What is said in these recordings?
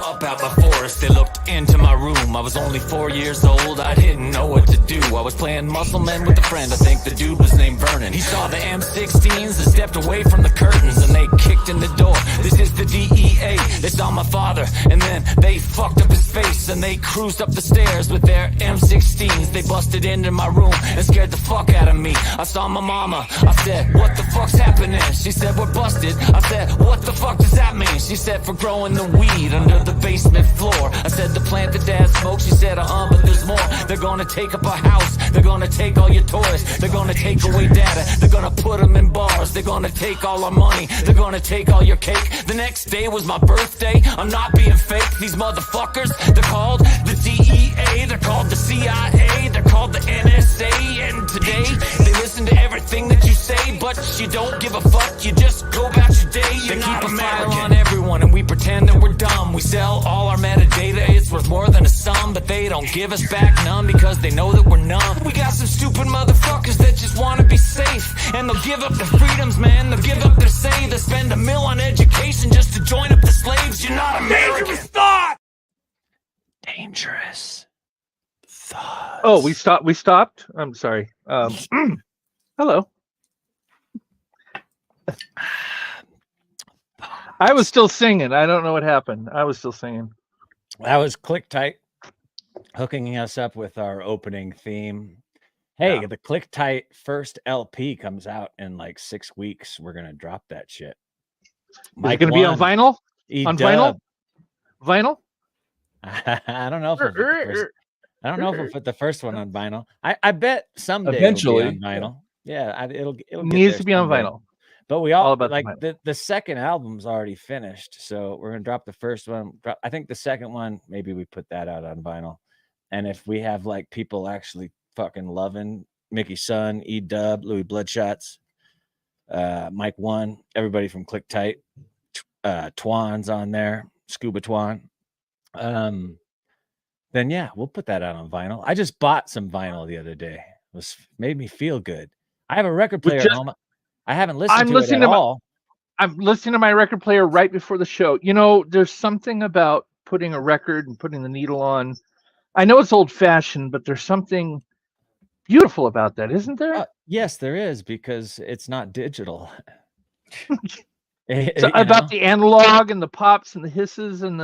Up out my forest, they looked into my room. I was only 4 years old, I didn't know what to do. I was playing muscle men with a friend, I think the dude was named Vernon. He saw the M16s and stepped away from the curtains, and they kicked in the door. This is the DEA. They saw my father, and then they fucked up his face, and they cruised up the stairs with their M16s. They busted into my room and scared the fuck out of me. I saw my mama, I said, what the fuck's happening? She said, we're busted. I said, what the fuck does that mean? She said, for growing the weed under the basement floor. I said, the plant that dad smoked. She said, but there's more. They're gonna take up our house. They're gonna take all your toys. They're gonna take away data. They're gonna put them in bars. They're gonna take all our money. They're gonna take all your cake. The next day was my birthday. I'm not being fake. These motherfuckers, they're called the DEA. They're called the CIA. They're called the NSA. And today, they listen to everything that you say, but you don't give a fuck. You just go about your day. You're they keep a file on everyone, and we pretend that we're dumb. We sell all our metadata. It's worth more than a sum, but they don't give us back none because they know that we're numb. We got some stupid motherfuckers that just want to be safe, and they'll give up their freedoms, man. They'll give up their say. They'll spend $1 million on education just to join up the slaves. You're not American. Dangerous thought. Dangerous thoughts. Oh, we stopped. I'm sorry. Hello. I was still singing. I don't know what happened. I was still singing. That was Click Tight hooking us up with our opening theme. Hey, yeah. The Click Tight first LP comes out in like 6 weeks. We're gonna drop that shit. Is it gonna be on vinyl? On vinyl? Vinyl? I don't know if I don't know if we'll put the first one on vinyl. I bet someday eventually it'll be on vinyl. Yeah, it'll needs to be on vinyl. But we all about like the second album's already finished, so we're gonna drop the first one. I think the second one, maybe we put that out on vinyl. And if we have like people actually fucking loving Mickey Sun, E Dub, Louis Bloodshots, Mike One, everybody from Click Tight, Twan's on there, Scuba Twan. Then yeah, we'll put that out on vinyl. I just bought some vinyl the other day. It made me feel good. I have a record player at home. I haven't listened to it at all. I'm listening to my record player right before the show. You know, there's something about putting a record and putting the needle on. I know it's old-fashioned, but there's something beautiful about that, isn't there? Yes, there is, because it's not digital. So about the analog and the pops and the hisses and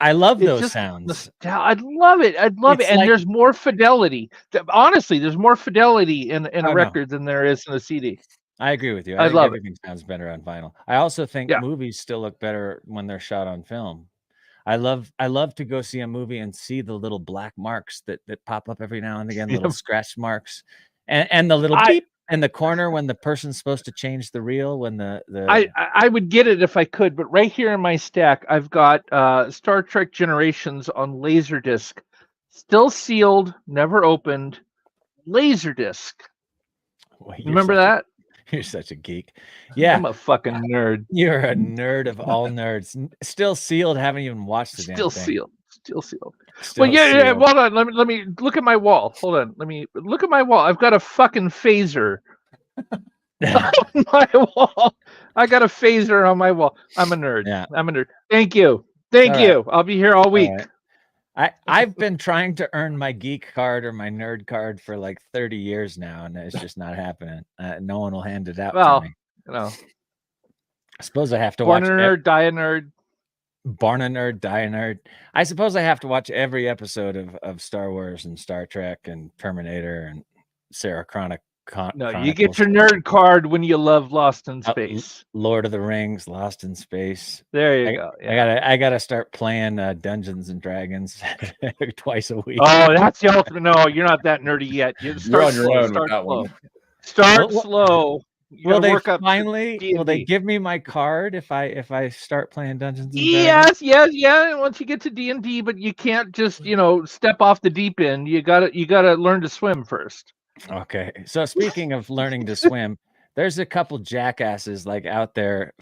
I love those sounds. I love it. And like, there's more fidelity. Honestly, there's more fidelity in a record than there is in a CD. I agree with you. I think everything sounds better on vinyl. I also think movies still look better when they're shot on film. I love to go see a movie and see the little black marks that pop up every now and again, little scratch marks, and the little beep in the corner when the person's supposed to change the reel. When I would get it if I could, but right here in my stack, I've got Star Trek Generations on Laserdisc, still sealed, never opened, Laserdisc. Well, remember that? You're such a geek. Yeah. I'm a fucking nerd. You're a nerd of all nerds. Still sealed. Haven't even watched the damn thing. Still sealed. Well, yeah. Hold on. Let me look at my wall. Hold on. Let me look at my wall. I've got a fucking phaser on my wall. I got a phaser on my wall. I'm a nerd. Yeah. I'm a nerd. Thank you. Thank you. I'll be here all week. I've been trying to earn my geek card or my nerd card for like 30 years now, and it's just not happening. No one will hand it out to me. You know, I suppose I have to watch. Born a nerd, die a nerd. Born a nerd, die a nerd. I suppose I have to watch every episode of Star Wars and Star Trek and Terminator and Sarah Chronicles. No, you get your nerd card when you love Lost in Space. Lord of the Rings, Lost in Space. There you go. Yeah. I gotta start playing Dungeons and Dragons twice a week. Oh, that's the ultimate. No, you're not that nerdy yet. You're on your own with that one. Start slow. Will they finally? Will they give me my card if I start playing Dungeons and Dragons? Yes. Once you get to D&D, but you can't just step off the deep end. You gotta learn to swim first. Okay, so speaking of learning to swim, there's a couple jackasses like out there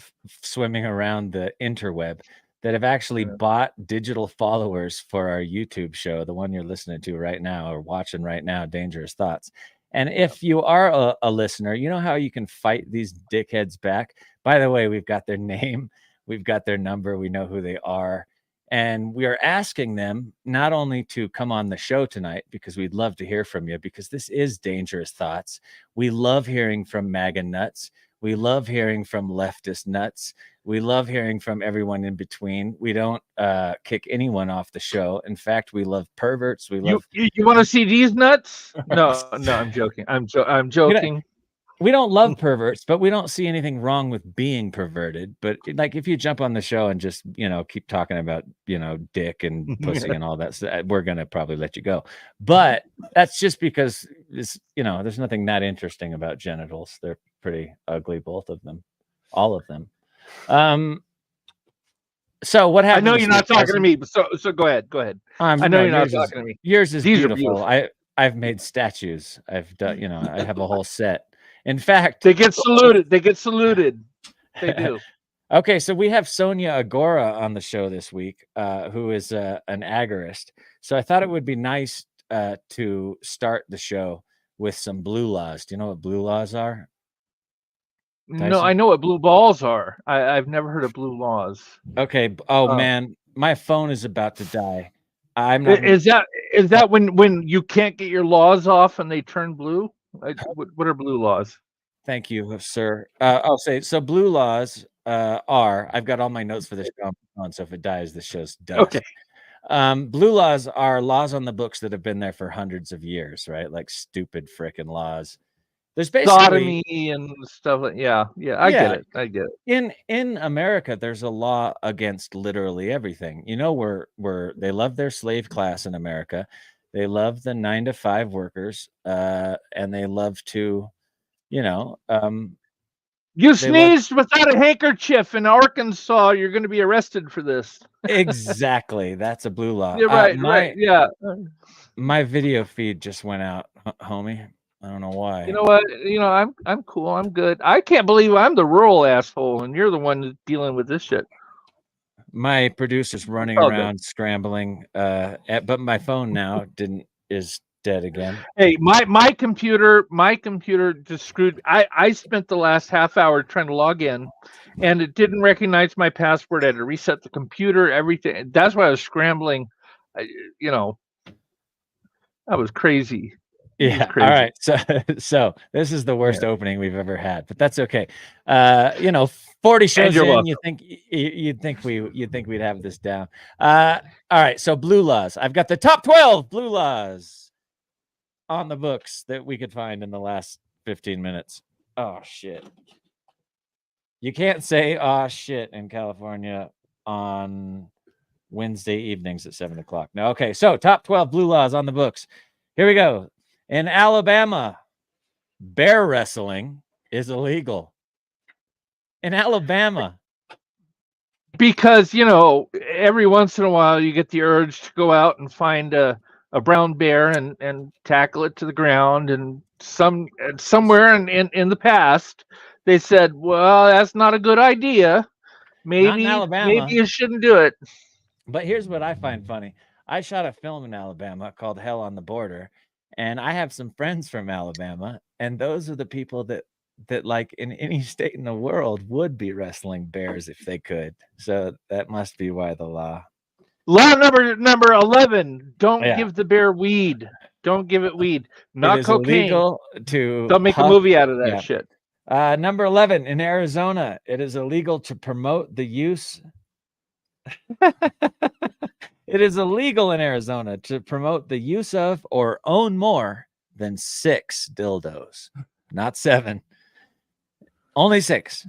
swimming around the interweb that have actually bought digital followers for our YouTube show, the one you're listening to right now or watching right now, Dangerous Thoughts. And if you are a listener, you know how you can fight these dickheads back? By the way, we've got their name, we've got their number, we know who they are. And we are asking them not only to come on the show tonight, because we'd love to hear from you, because this is Dangerous Thoughts. We love hearing from MAGA nuts. We love hearing from leftist nuts. We love hearing from everyone in between. We don't kick anyone off the show. In fact, we love perverts. We love. You want to see these nuts? No, I'm joking. I'm joking. We don't love perverts, but we don't see anything wrong with being perverted. But like, if you jump on the show and just, keep talking about, dick and pussy and all that, we're going to probably let you go. But that's just because there's nothing that interesting about genitals. They're pretty ugly, both of them, all of them. So what happened? I know you're not talking to me, but so go ahead. I know you're not talking to me. Yours is beautiful. I've made statues. I've done, I have a whole set. In fact, they get saluted. They do. Okay, so we have Sonja Agora on the show this week, who is an agorist. So I thought it would be nice to start the show with some blue laws. Do you know what blue laws are? Tyson? No, I know what blue balls are. I've never heard of blue laws. Okay. Oh man, my phone is about to die. I'm not. Is that when you can't get your laws off and they turn blue? What are blue laws? Thank you, sir. I'll say so. Blue laws are. I've got all my notes for this show on, so if it dies, the show's done. Okay. Blue laws are laws on the books that have been there for hundreds of years, right? Like stupid frickin' laws. There's basically sodomy and stuff like I get it. In America, there's a law against literally everything. Where they love their slave class in America. They love the 9-to-5 workers, and they love to, you sneezed without a handkerchief in Arkansas, you're going to be arrested for this. Exactly, that's a blue law. You're right. Yeah. My video feed just went out, homie. I don't know why. You know what? I'm cool. I'm good. I can't believe I'm the rural asshole, and you're the one dealing with this shit. My producer's running around scrambling, but my phone now is dead again. Hey, my computer just screwed. I spent the last half hour trying to log in, and it didn't recognize my password. I had to reset the computer, everything. That's why I was scrambling. That was crazy. Yeah. All right. So this is the worst opening we've ever had, but that's okay. 40 shows in, you'd think we'd have this down. All right. So blue laws. I've got the top 12 blue laws on the books that we could find in the last 15 minutes. Oh shit. You can't say "oh shit" in California on Wednesday evenings at 7:00. No. Okay. So top 12 blue laws on the books. Here we go. In Alabama, bear wrestling is illegal. In Alabama. Because, every once in a while you get the urge to go out and find a brown bear and tackle it to the ground. And somewhere in the past, they said, well, that's not a good idea. Maybe you shouldn't do it. But here's what I find funny. I shot a film in Alabama called Hell on the Border. And I have some friends from Alabama, and those are the people that like in any state in the world would be wrestling bears if they could. So that must be why the law. Law number 11: don't give the bear weed. Don't give it weed. Not cocaine. Don't make a movie out of that shit. Number 11: in Arizona, it is illegal to promote the use. It is illegal in Arizona to promote the use of or own more than 6 dildos. Not 7. Only 6.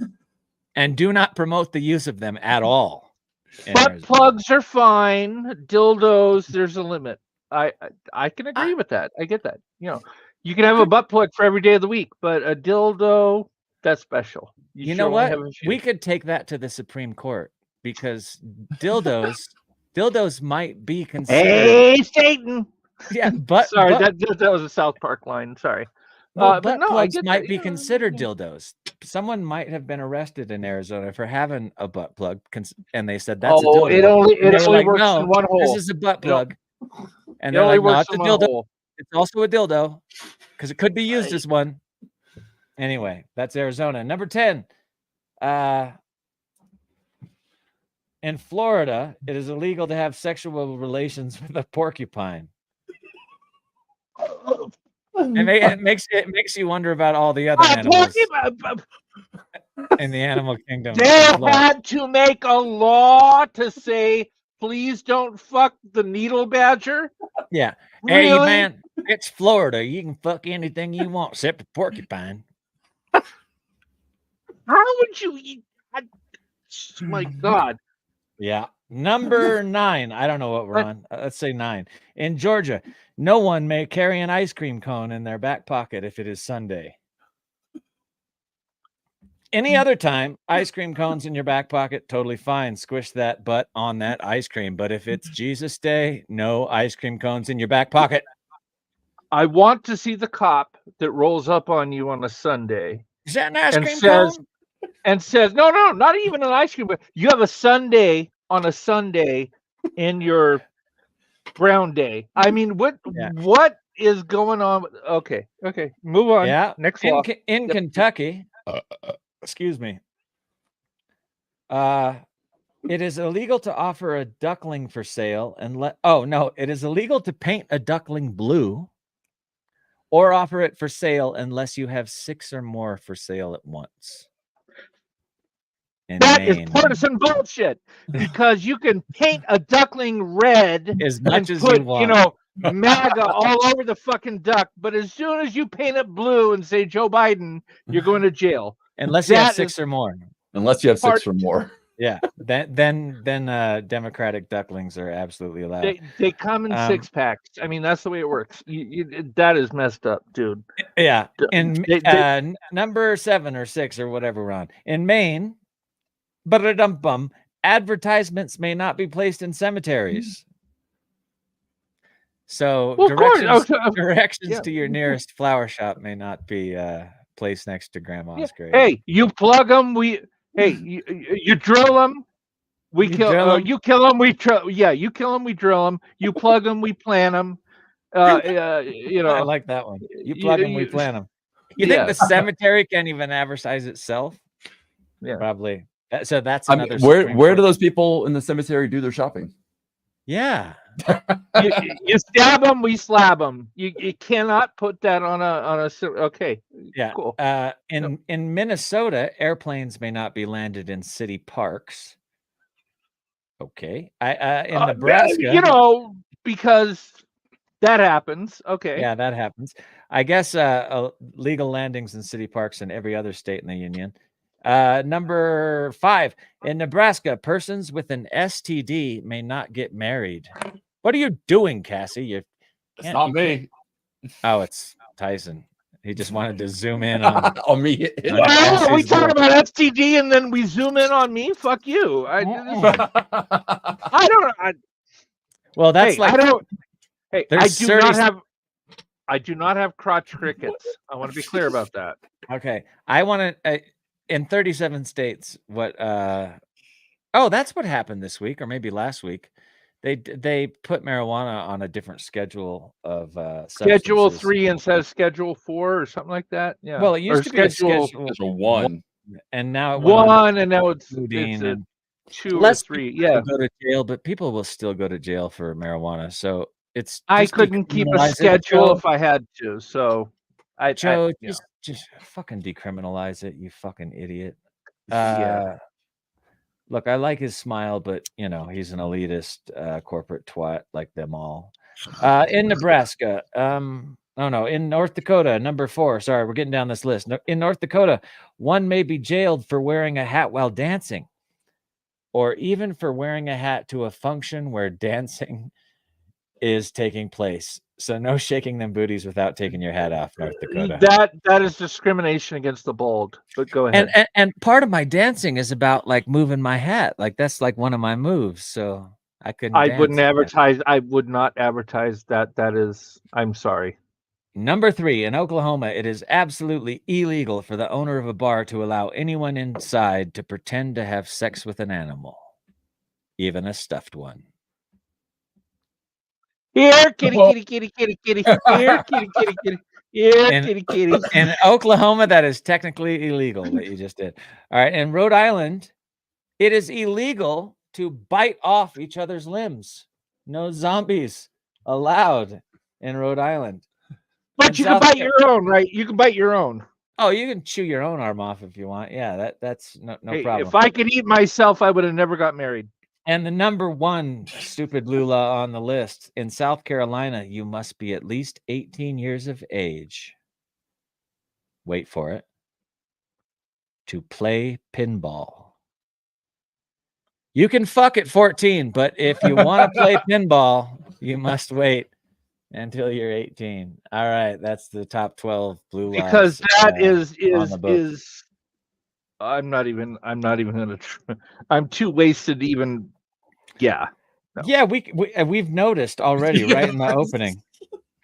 And do not promote the use of them at all. Butt plugs are fine. Dildos, there's a limit. I can agree with that. I get that. You can have a butt plug for every day of the week, but a dildo, that's special. You know what? We could take that to the Supreme Court, because dildos might be considered. Hey, Satan! Yeah, but sorry, that was a South Park line. Sorry. But plugs might be considered dildos. Someone might have been arrested in Arizona for having a butt plug, and they said that's a dildo. It only works in one hole. This is a butt plug, and they're like, no, it's a dildo. Hole. It's also a dildo because it could be used as one. Anyway, that's Arizona. Number 10. In Florida, it is illegal to have sexual relations with a porcupine. It makes you wonder about all the other animals in the animal kingdom. They had to make a law to say, please don't fuck the needle badger. Yeah. Really? Hey, man, it's Florida. You can fuck anything you want except a porcupine. How would you eat? My God. Yeah. Number 9. I don't know what we're on. Let's say 9. In Georgia, no one may carry an ice cream cone in their back pocket if it is Sunday. Any other time, ice cream cones in your back pocket, totally fine. Squish that butt on that ice cream. But if it's Jesus Day, no ice cream cones in your back pocket. I want to see the cop that rolls up on you on a Sunday. Is that an ice cream cone? And says, no, not even an ice cream, but you have a Sunday on a Sunday in your brown day. I mean, what is going on? Okay, move on. Yeah, next law. In Kentucky, excuse me. It is illegal to offer a duckling for sale it is illegal to paint a duckling blue or offer it for sale unless you have 6 or more for sale at once. That is partisan bullshit, because you can paint a duckling red as much as put, you want. MAGA all over the fucking duck, but as soon as you paint it blue and say Joe Biden, you're going to jail. Unless you have 6 or more. Unless you have 6 or more. Yeah. Then Democratic ducklings are absolutely allowed. They come in 6-packs. I mean, that's the way it works. That is messed up, dude. Yeah. In number 7 or 6 or whatever we're on. In Maine, advertisements may not be placed in cemeteries. So directions to your nearest flower shop may not be placed next to grandma's grave. Hey, you plug them. You drill them. We kill them. You kill them. We you kill them. We drill them. You plug them. We plant them. I like that one. You plug them. We plant them. You think the cemetery can't even advertise itself? Yeah, probably. So that's another. Where do those people in the cemetery do their shopping? Yeah. you stab them, we slab them. You cannot put that on a okay. Yeah. Cool. In Minnesota, airplanes may not be landed in city parks. Okay. In Nebraska, because that happens. Okay. Yeah, that happens. I guess legal landings in city parks in every other state in the union. Number 5, in Nebraska, persons with an STD may not get married. What are you doing, Cassie? It's not me. Oh, it's Tyson. He just wanted to zoom in on me. Well, we talk about STD and then we zoom in on me. Fuck you. I do not have crotch crickets. I want to be clear about that. Okay. I want to in 37 states, that's what happened this week or maybe last week. They put marijuana on a different schedule of Schedule 3 instead of Schedule 4 or something like that. Yeah. Well, it used to be Schedule 1, and now it 1, and now it's 2 or 3. Yeah. Go to jail, but people will still go to jail for marijuana. So I couldn't keep a schedule if I had to. So just fucking decriminalize it, you fucking idiot. Look, I like his smile, but he's an elitist corporate twat like them all. In Nebraska, in North Dakota, number 4. Sorry, we're getting down this list. In North Dakota, one may be jailed for wearing a hat while dancing, or even for wearing a hat to a function where dancing is taking place. So no shaking them booties without taking your hat off, North Dakota. That is discrimination against the bald. But go ahead. And part of my dancing is about like moving my hat. Like that's like one of my moves. So I couldn't. I wouldn't advertise. I would not advertise that. That is. I'm sorry. Number 3, in Oklahoma, it is absolutely illegal for the owner of a bar to allow anyone inside to pretend to have sex with an animal, even a stuffed one. Here, kitty, kitty, kitty, kitty, kitty. Here, kitty, kitty, kitty. Here, kitty, kitty. In Oklahoma, that is technically illegal, what you just did. All right. In Rhode Island, it is illegal to bite off each other's limbs. No zombies allowed in Rhode Island. But In you can South bite Car- your own, right? You can bite your own. Oh, you can chew your own arm off if you want. Yeah, that's no Hey, problem. if I could eat myself, I would have never got married. And the number one stupid Lula on the list in South Carolina, you must be at least 18 years of age. Wait for it. To play pinball. You can fuck at 14, but if you want to play pinball, you must wait until you're 18. All right, that's the top 12 blue lives. Because that on the book. is I'm not even gonna I'm too wasted to even. Yeah. No. Yeah, we've noticed already, right in the opening.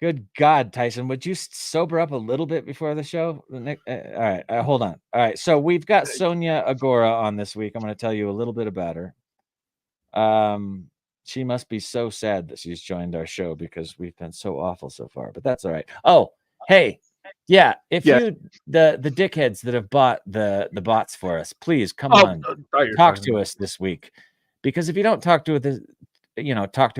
Good God, Tyson, would you sober up a little bit before the show? All right, hold on. All right, so we've got Sonja Agora on this week. I'm going to tell you a little bit about her. She must be so sad that she's joined our show because we've been so awful so far, but that's all right. Oh, hey, yeah, if you the dickheads that have bought the bots for us, please come on, talk to us this week, because if you don't talk to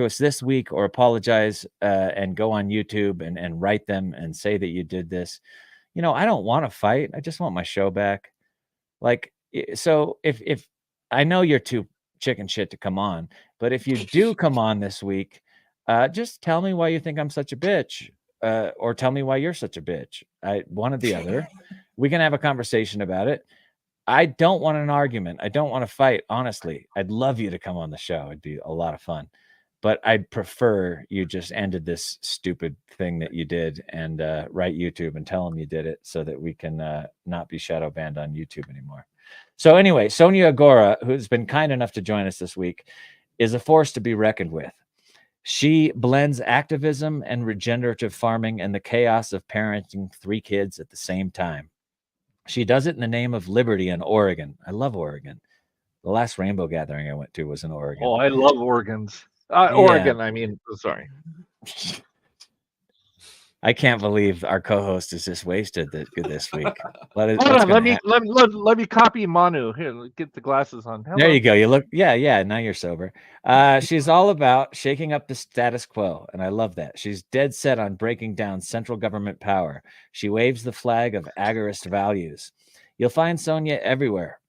us this week or apologize and go on YouTube and write them and say that you did this, I don't want to fight. I just want my show back. Like, so if I know you're too chicken shit to come on, but if you do come on this week, just tell me why you think I'm such a bitch, or tell me why you're such a bitch. One or the other. We can have a conversation about it. I don't want an argument. I don't want to fight. Honestly, I'd love you to come on the show. It'd be a lot of fun, but I'd prefer you just ended this stupid thing that you did and write YouTube and tell them you did it so that we can not be shadow banned on YouTube anymore. So anyway, Sonja Agora, who's been kind enough to join us this week, is a force to be reckoned with. She blends activism and regenerative farming and the chaos of parenting 3 kids at the same time. She does it in the name of liberty in Oregon. I love Oregon. The last rainbow gathering I went to was in Oregon. Oh, I love Oregons. Oregon, I mean, sorry. I can't believe our co-host is just wasted this week. Hold on, let me copy Manu. Here, get the glasses on. Hello. There you go. You look, yeah. Now you're sober. She's all about shaking up the status quo, and I love that. She's dead set on breaking down central government power. She waves the flag of agorist values. You'll find Sonja everywhere.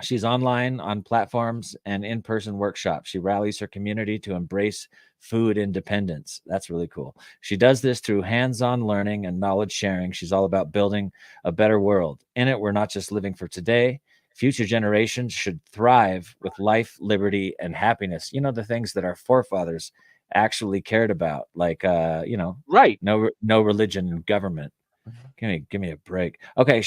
She's online on platforms and in-person workshops. She rallies her community to embrace food independence. That's really cool. She does this through hands-on learning and knowledge sharing. She's all about building a better world. In it, we're not just living for today. Future generations should thrive with life, liberty, and happiness. The things that our forefathers actually cared about, like, right. No religion and government. Give me a break. Okay,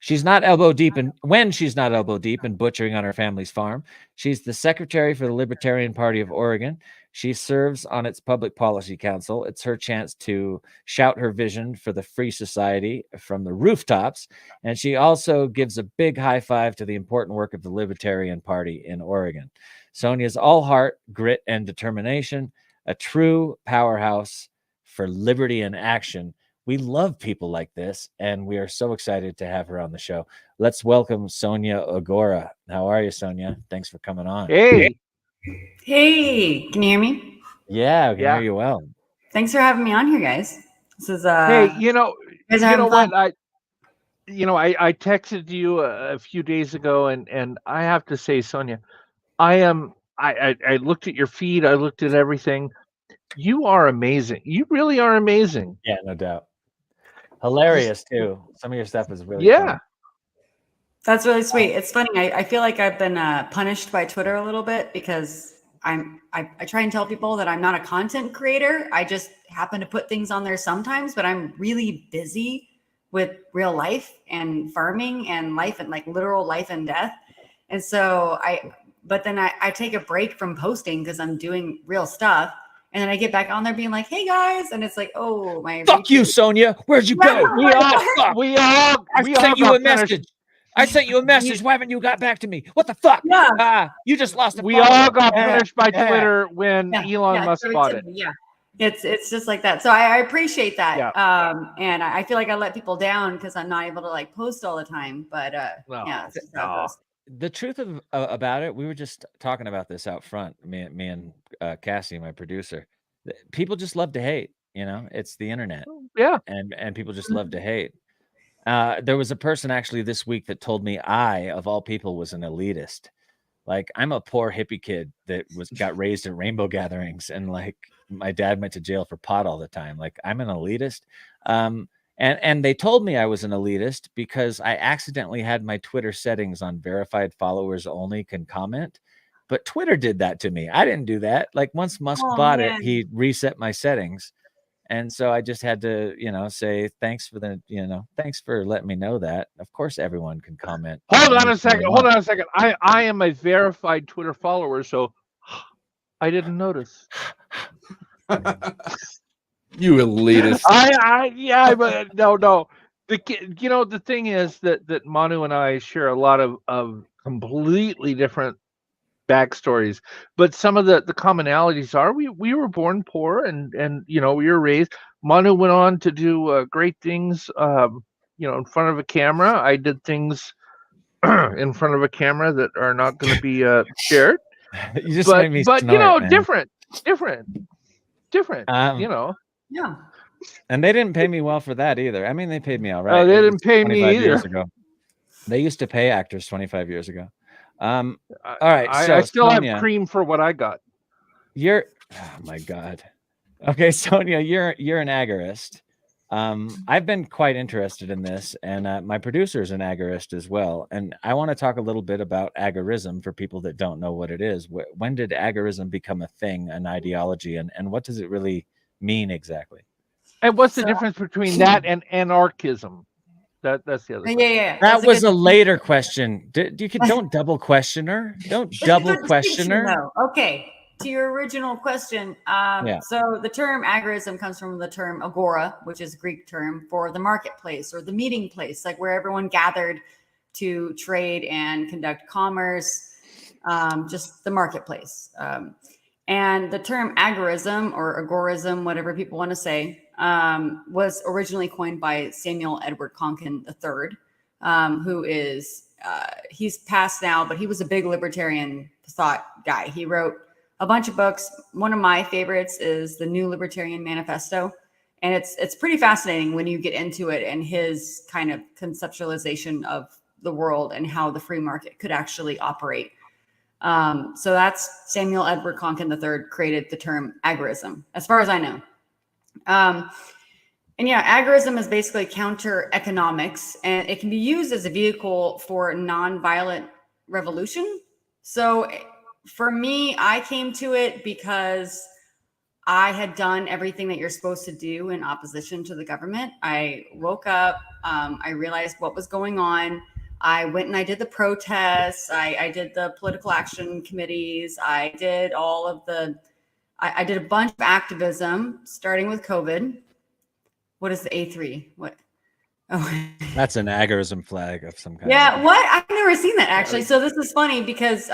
She's not elbow deep when she's not elbow deep in butchering on her family's farm. She's the secretary for the Libertarian Party of Oregon. She serves on its public policy council. It's her chance to shout her vision for the free society from the rooftops. And she also gives a big high five to the important work of the Libertarian Party in Oregon. Sonja's all heart, grit, and determination, a true powerhouse for liberty and action. We love people like this, and we are so excited to have her on the show. Let's welcome Sonja Agora. How are you, Sonja? Thanks for coming on. Hey, can you hear me? Yeah, I can hear you well. Thanks for having me on here, guys. This is hey, you know what? I texted you a few days ago, and I have to say, Sonja, I looked at your feed, I looked at everything. You are amazing. You really are amazing. Yeah, no doubt. Hilarious too. Some of your stuff is really funny. That's really sweet. It's funny. I feel like I've been punished by Twitter a little bit because I try and tell people that I'm not a content creator. I just happen to put things on there sometimes, but I'm really busy with real life and farming and life and like literal life and death. And so I take a break from posting because I'm doing real stuff. And then I get back on there being like, hey guys. And it's like, oh, my. Fuck you, Sonja. Where'd you go? I sent you a message. I sent you a message. Why haven't you got back to me? What the fuck? Yeah. You just lost a We all got punished by Twitter when Elon Musk bought it. Yeah. It's just like that. So I appreciate that. Yeah. And I feel like I let people down because I'm not able to like post all the time. But yeah. the truth about it, we were just talking about this out front, me and Cassie, my producer. People just love to hate, it's the internet, Yeah. and people just love to hate. There was a person actually this week that told me I, of all people, was an elitist. Like, I'm a poor hippie kid that got raised at rainbow gatherings, and like my dad went to jail for pot all the time. Like, I'm an elitist. And they told me I was an elitist because I accidentally had my Twitter settings on verified followers only can comment. But Twitter did that to me. I didn't do that. Like, once Musk bought it, he reset my settings. And so I just had to, say thanks for thanks for letting me know that. Of course, everyone can comment. Hold on a second. I am a verified Twitter follower, so I didn't notice. You elitist. But no. The thing is that Manu and I share a lot of completely different backstories, but some of the commonalities are we were born poor, and we were raised. Manu went on to do great things, in front of a camera. I did things in front of a camera that are not going to be shared. You just made me snort, man. different. Yeah. And they didn't pay me well for that either. I mean, they paid me all right. They didn't pay me either. Years ago. They used to pay actors 25 years ago. All right. I still have cream for what I got. Oh my God. Okay, Sonia, you're an agorist. I've been quite interested in this, and my producer is an agorist as well. And I want to talk a little bit about agorism for people that don't know what it is. When did agorism become a thing, an ideology, and what does it really mean exactly? And what's the difference between that and anarchism? That's the other. Yeah. That was a later question. Don't double question her. Don't double question her. No. Okay. To your original question, so the term agorism comes from the term agora, which is a Greek term for the marketplace or the meeting place, like where everyone gathered to trade and conduct commerce, just the marketplace. And the term agorism or agorism, whatever people want to say, was originally coined by Samuel Edward Konkin III, who is, he's passed now, but he was a big libertarian thought guy. He wrote a bunch of books. One of my favorites is the New Libertarian Manifesto. And it's pretty fascinating when you get into it and his kind of conceptualization of the world and how the free market could actually operate. So that's Samuel Edward Konkin III created the term agorism, as far as I know. And agorism is basically counter economics, and it can be used as a vehicle for nonviolent revolution. So for me, I came to it because I had done everything that you're supposed to do in opposition to the government. I woke up, I realized what was going on. I went and I did the protests. I did the political action committees. I did all of I did a bunch of activism, starting with COVID. What is the A3? What? Oh, that's an agorism flag of some kind. Yeah, what? I've never seen that actually. So this is funny because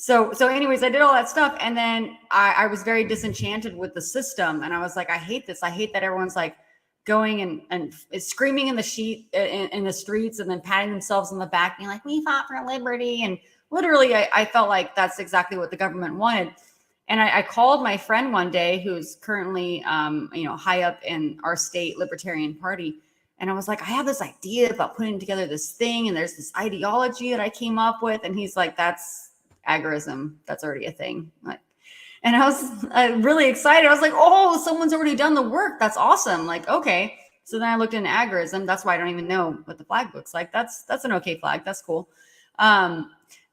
so anyways, I did all that stuff, and then I was very disenchanted with the system, and I was like, I hate this. I hate that everyone's like going and screaming in the streets and then patting themselves on the back, being like, we fought for liberty. And literally, I felt like that's exactly what the government wanted. And I called my friend one day, who's currently, high up in our state Libertarian Party. And I was like, I have this idea about putting together this thing. And there's this ideology that I came up with. And he's like, that's agorism. That's already a thing. And I was really excited. I was like, oh, someone's already done the work. That's awesome. Like, okay. So then I looked into agorism. That's why I don't even know what the flag looks like. That's an okay flag. That's cool.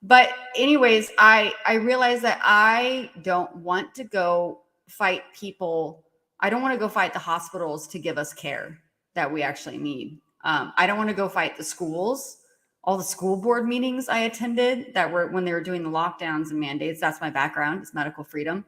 But anyways, I realized that I don't want to go fight people. I don't want to go fight the hospitals to give us care that we actually need. I don't want to go fight the schools. All the school board meetings I attended that were when they were doing the lockdowns and mandates. That's my background, is medical freedom.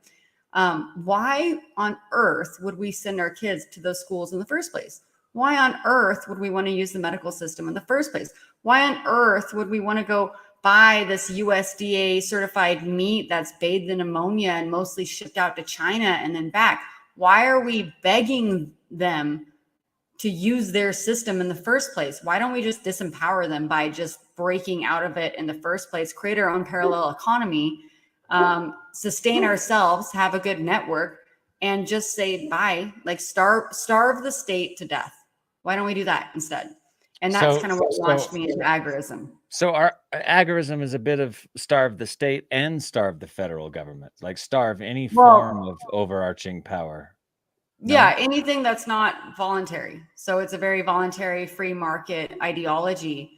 Why on earth would we send our kids to those schools in the first place? Why on earth would we want to use the medical system in the first place? Why on earth would we want to go buy this USDA certified meat that's bathed in ammonia and mostly shipped out to China and then back? Why are we begging them to use their system in the first place? Why don't we just disempower them by just breaking out of it in the first place, create our own parallel economy, sustain ourselves, have a good network, and just say bye, like starve the state to death. Why don't we do that instead? And that's kind of what launched me into agorism. So our agorism is a bit of starve the state and starve the federal government, like starve any form of overarching power. No? Yeah, anything that's not voluntary. So it's a very voluntary free market ideology,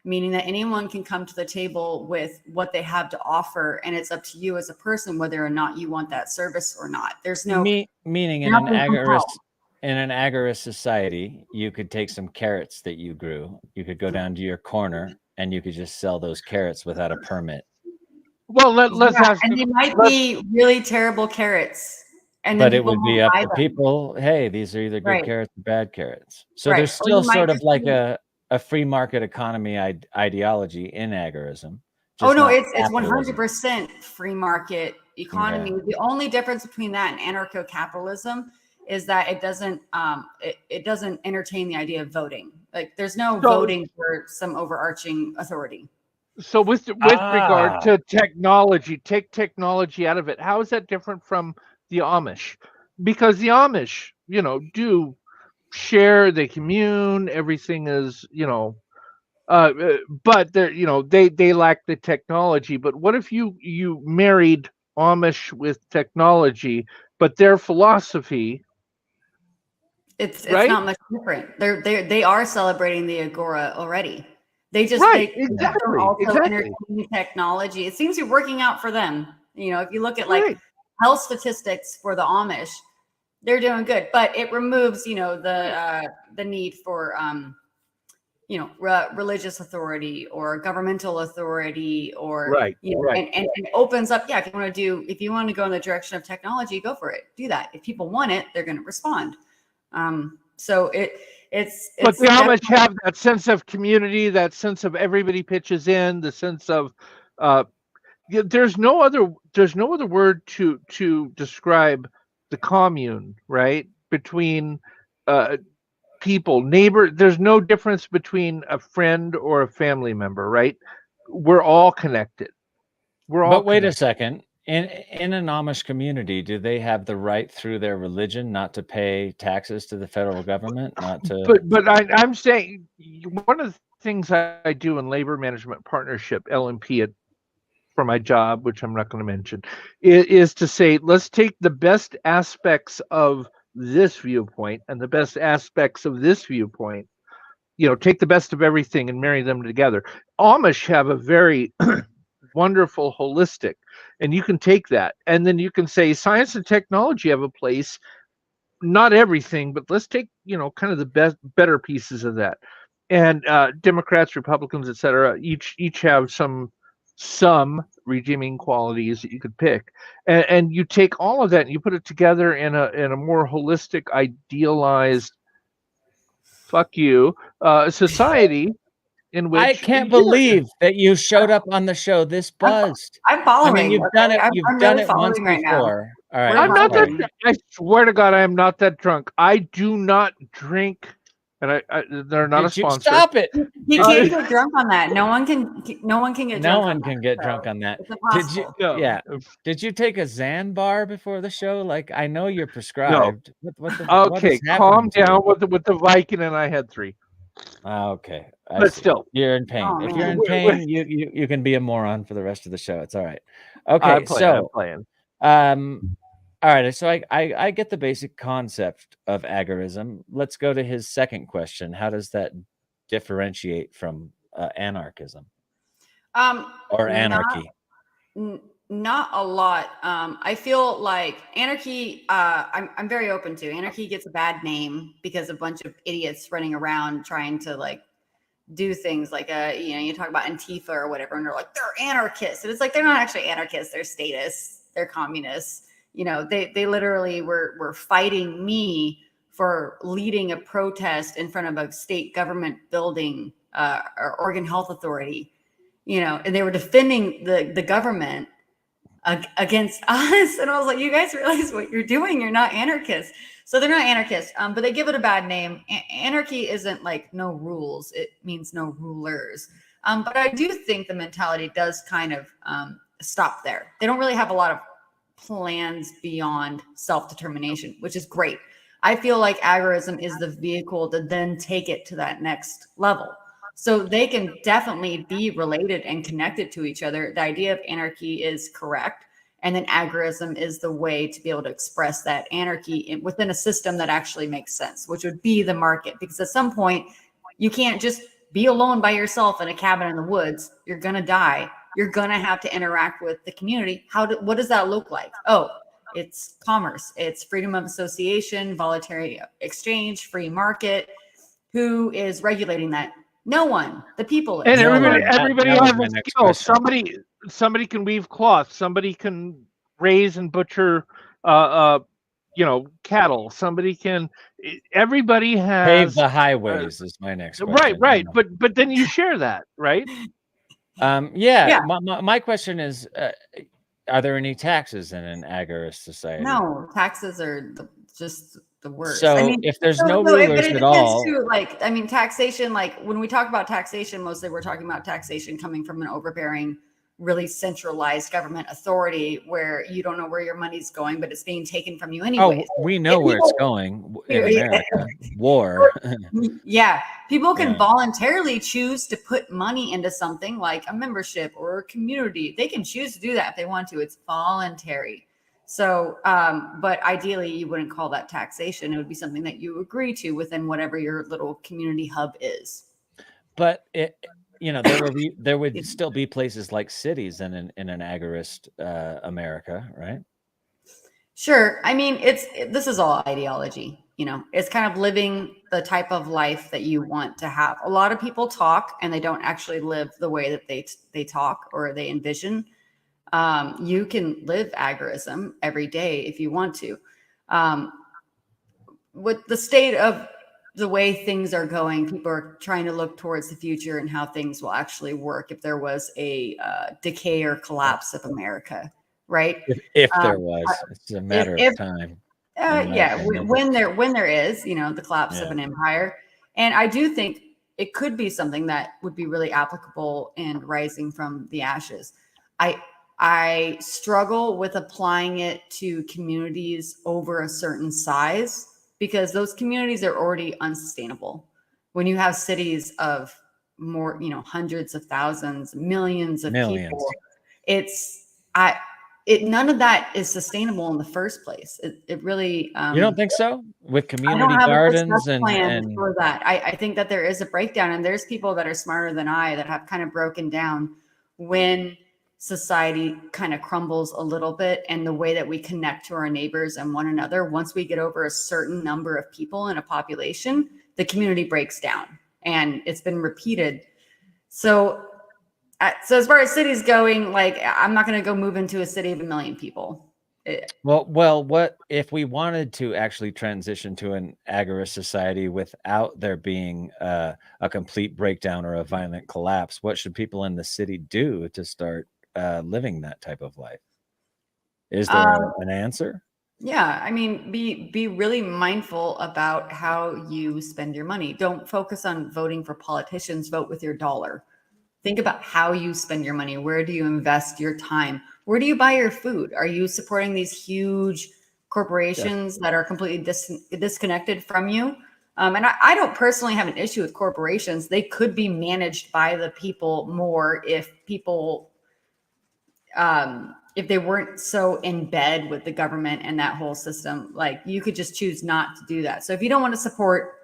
meaning that anyone can come to the table with what they have to offer, and it's up to you as a person whether or not you want that service or not. There's no meaning in an agorist society, you could take some carrots that you grew, you could go down to your corner, and you could just sell those carrots without a permit. Well, let's have, and they might be really terrible carrots. But it would be up to people. Hey, these are either good carrots or bad carrots. So there's still sort of like a free market economy ideology in agorism. Oh no, it's 100% free market economy. Okay. The only difference between that and anarcho-capitalism is that it doesn't entertain the idea of voting. Like there's no voting for some overarching authority. So with regard to technology, take technology out of it. How is that different from the Amish? Because the Amish, do share, they commune, everything is, but they're, they lack the technology. But what if you married Amish with technology, but their philosophy? It's not much different. They are celebrating the Agora already. They just entertain technology. It seems to be working out for them. If you look at like health statistics for the Amish, they're doing good, but it removes, the need for, religious authority or governmental authority or, and opens up. Yeah. If you want to go in the direction of technology, go for it. Do that. If people want it, they're going to respond. So but the Amish have that sense of community, that sense of everybody pitches in, the sense of, there's no other word to describe the commune, right? Between people, neighbor. There's no difference between a friend or a family member, right? We're all connected. But wait a second. In an Amish community, do they have the right through their religion not to pay taxes to the federal government? Not to. But I'm saying one of the things I do in labor management partnership, LMP, for my job, which I'm not going to mention, is to say, let's take the best aspects of this viewpoint and the best aspects of this viewpoint, take the best of everything and marry them together. Amish have a very wonderful holistic, and you can take that and then you can say science and technology have a place, not everything, but let's take, kind of the better pieces of that. And Democrats, Republicans, etc., each have some redeeming qualities that you could pick, and you take all of that and you put it together in a more holistic, idealized society in which I can't believe that you showed up on the show this buzzed. I'm following. I mean, you've done it. You've done it once before. All right. I'm not that drunk. I swear to God, I am not that drunk. I do not drink. And they're not a sponsor. Stop it! You can't get drunk on that. No one can get. No one can get drunk on that. Did you take a Xan bar before the show? Like, I know you're prescribed. No. Okay, calm down with the Viking, and I had 3. Okay, but still, you're in pain. If you're in pain, you can be a moron for the rest of the show. It's all right. Okay, I'm playing. All right, so I get the basic concept of agorism. Let's go to his second question. How does that differentiate from anarchism or anarchy? Not a lot. I feel like anarchy, I'm very open to. Anarchy gets a bad name because a bunch of idiots running around trying to like do things like you talk about Antifa or whatever, and they're like, they're anarchists. And it's like, they're not actually anarchists, they're statists, they're communists. They literally were fighting me for leading a protest in front of a state government building, or Oregon Health Authority, and they were defending the government against us. And I was like, you guys realize what you're doing? You're not anarchists. So they're not anarchists, but they give it a bad name. Anarchy isn't like no rules. It means no rulers. But I do think the mentality does kind of stop there. They don't really have a lot of plans beyond self-determination, which is great. I feel like agorism is the vehicle to then take it to that next level. So they can definitely be related and connected to each other. The idea of anarchy is correct. And then agorism is the way to be able to express that anarchy within a system that actually makes sense, which would be the market. Because at some point, you can't just be alone by yourself in a cabin in the woods. You're going to die. You're going to have to interact with the community. What does that look like? Oh, it's commerce. It's freedom of association, voluntary exchange, free market. Who is regulating that? No one. The people. And No everybody, one. everybody That was has my a next skill. question. Somebody can weave cloth. Somebody can raise and butcher, cattle. Somebody can. Everybody Pave has. the highways is my next question. Right. But then you share that, right? Yeah. My question is, are there any taxes in an agorist society? No, taxes are just the worst. So if there's no rulers at all, too, taxation, like when we talk about taxation, mostly we're talking about taxation coming from an overbearing, really centralized government authority where you don't know where your money's going, but it's being taken from you anyway. We know where it's going in America. War. Yeah. People can voluntarily choose to put money into something like a membership or a community. They can choose to do that if they want to. It's voluntary. So, but ideally you wouldn't call that taxation. It would be something that you agree to within whatever your little community hub is. But there would still be places like cities in an agorist America, right? Sure. I mean, this is all ideology. It's kind of living the type of life that you want to have. A lot of people talk and they don't actually live the way that they talk or they envision. You can live agorism every day if you want to. With the state of the way things are going, people are trying to look towards the future and how things will actually work if there was a decay or collapse of America, right? If there was, it's a matter of time. When there is, the collapse of an empire. And I do think it could be something that would be really applicable and rising from the ashes. I struggle with applying it to communities over a certain size because those communities are already unsustainable. When you have cities of more, hundreds of thousands, millions of people, none of that is sustainable in the first place. It really. You don't think so? With community I don't have gardens a plan for that. I think that there is a breakdown, and there's people that are smarter than I that have kind of broken down when society kind of crumbles a little bit and the way that we connect to our neighbors and one another. Once we get over a certain number of people in a population, the community breaks down, and it's been repeated. So as far as cities going, I'm not going to go move into a city of 1 million people. Well, what if we wanted to actually transition to an agorist society without there being a complete breakdown or a violent collapse? What should people in the city do to start living that type of life? Is there an answer? Yeah, I mean, be really mindful about how you spend your money. Don't focus on voting for politicians. Vote with your dollar. Think about how you spend your money. Where do you invest your time? Where do you buy your food? Are you supporting these huge corporations that are completely disconnected from you? And I don't personally have an issue with corporations. They could be managed by the people more if people, if they weren't so in bed with the government and that whole system. You could just choose not to do that. So if you don't want to support,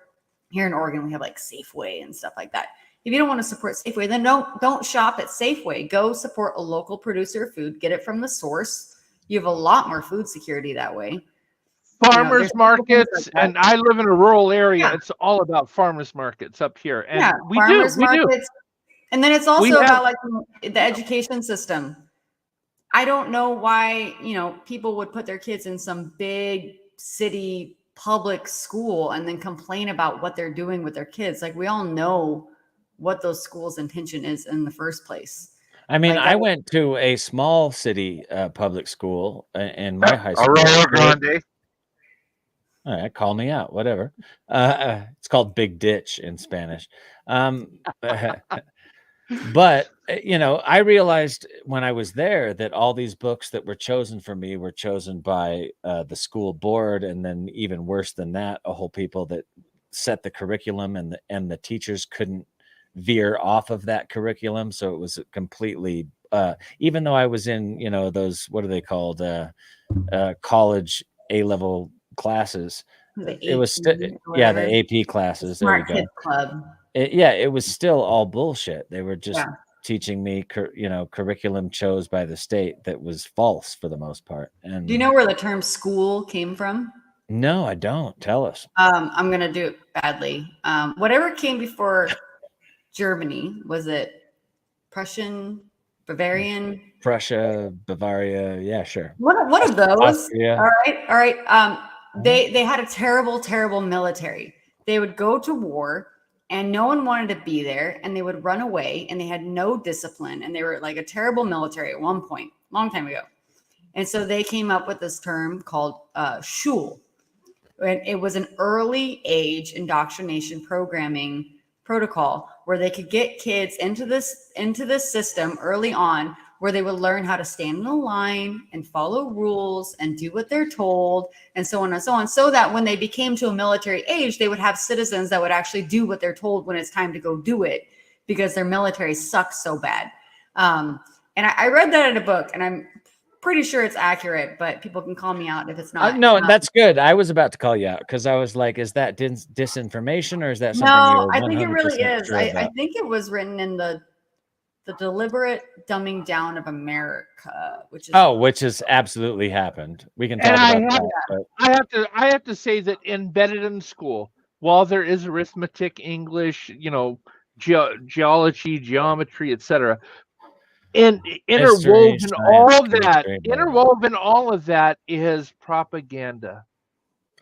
here in Oregon, we have Safeway and stuff like that. If you don't want to support Safeway, then don't shop at Safeway. Go support a local producer of food. Get it from the source. You have a lot more food security that way. Farmers markets, and I live in a rural area. Yeah. It's all about farmers markets up here, and we do. And then it's also about the education system. I don't know why people would put their kids in some big city public school and then complain about what they're doing with their kids. We all know what those schools' intention is in the first place. I mean, I went to a small city public school in my high school. All right, call me out, whatever. It's called Big Ditch in Spanish. But I realized when I was there that all these books that were chosen for me were chosen by the school board, and then even worse than that, a whole people that set the curriculum, and the teachers couldn't veer off of that curriculum. So it was completely even though I was in those, what are they called, college A-level classes, it was still the AP classes. There you Smart go. Kids Club. It was still all bullshit. They were just teaching me curriculum chose by the state that was false for the most part. And do you know where the term school came from? No, I don't. Tell us. I'm gonna do it badly. Whatever came before Germany, was it Prussian, Bavarian? Prussia, Bavaria, yeah, sure. One of those. Austria. All right. They had a terrible military. They would go to war and no one wanted to be there, and they would run away, and they had no discipline, and they were like a terrible military at one point, long time ago. And so they came up with this term called Schule. And it was an early age indoctrination programming protocol where they could get kids into this system early on, where they would learn how to stand in a line and follow rules and do what they're told, and so on and so on, so that when they became to a military age, they would have citizens that would actually do what they're told when it's time to go do it, because their military sucks so bad. And I read that in a book, and I'm pretty sure it's accurate, but people can call me out if it's not. No, that's good. I was about to call you out because I was like, is that disinformation, or is that something? No, I think it really is. I think it was written in the deliberate dumbing down of America, which is absolutely happened. We can talk about that. I have to say that embedded in school, while there is arithmetic, English, geology, geometry, etc., and interwoven all of that is propaganda.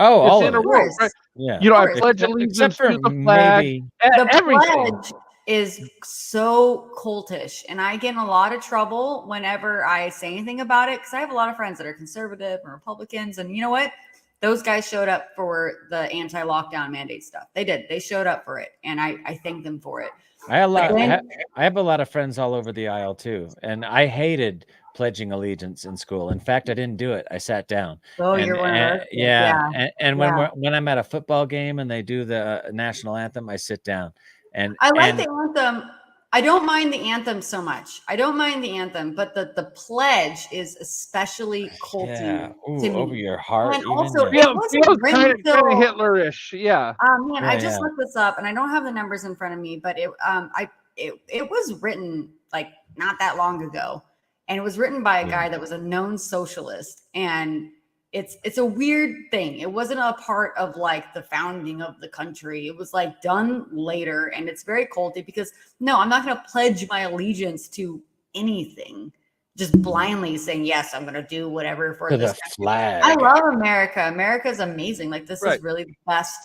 Oh, all of it. Right? Yeah. I pledge allegiance to the flag. The pledge is so cultish, and I get in a lot of trouble whenever I say anything about it, because I have a lot of friends that are conservative and Republicans, and you know what? Those guys showed up for the anti-lockdown mandate stuff. They did. They showed up for it, and I thank them for it. I have a lot of friends all over the aisle too, and I hated pledging allegiance in school. In fact, I didn't do it. I sat down. Oh, you're one of those? Yeah. And when I'm at a football game and they do the national anthem, I sit down. And I like the anthem. I don't mind the anthem so much. I don't mind the anthem, but the pledge is especially culty to me. Over your heart. And also, it feels kind of Hitlerish. Yeah. Man, I just looked this up, and I don't have the numbers in front of me, but it was written like not that long ago, and it was written by a guy that was a known socialist, and it's a weird thing. It wasn't a part of like the founding of the country. It was like done later, and it's very culty because no, I'm not going to pledge my allegiance to anything, just blindly saying, yes, I'm going to do whatever for this flag. I love America. America's amazing. Like this is really the best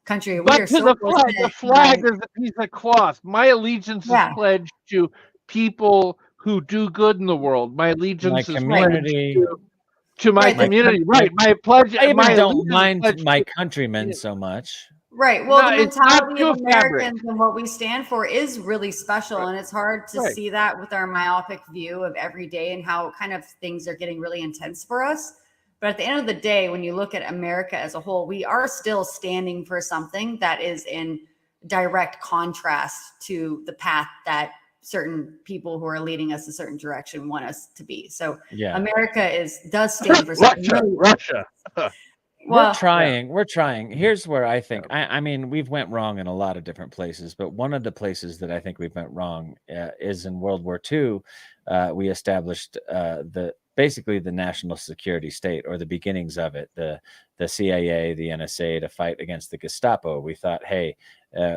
country. But the flag is a piece of cloth. My allegiance is pledged to people who do good in the world. My allegiance is community. To my community, right? My pledge. I don't mind my countrymen so much. Right. Well, the mentality of Americans and what we stand for is really special, and it's hard to see that with our myopic view of every day and how kind of things are getting really intense for us. But at the end of the day, when you look at America as a whole, we are still standing for something that is in direct contrast to the path that certain people who are leading us a certain direction want us to be. So America does stand for something. Russia. We're trying. Here's where I think, I mean, we've went wrong in a lot of different places, but one of the places that I think we've went wrong is in World War II. We established basically the national security state, or the beginnings of it, the CIA, the NSA, to fight against the Gestapo. We thought, hey,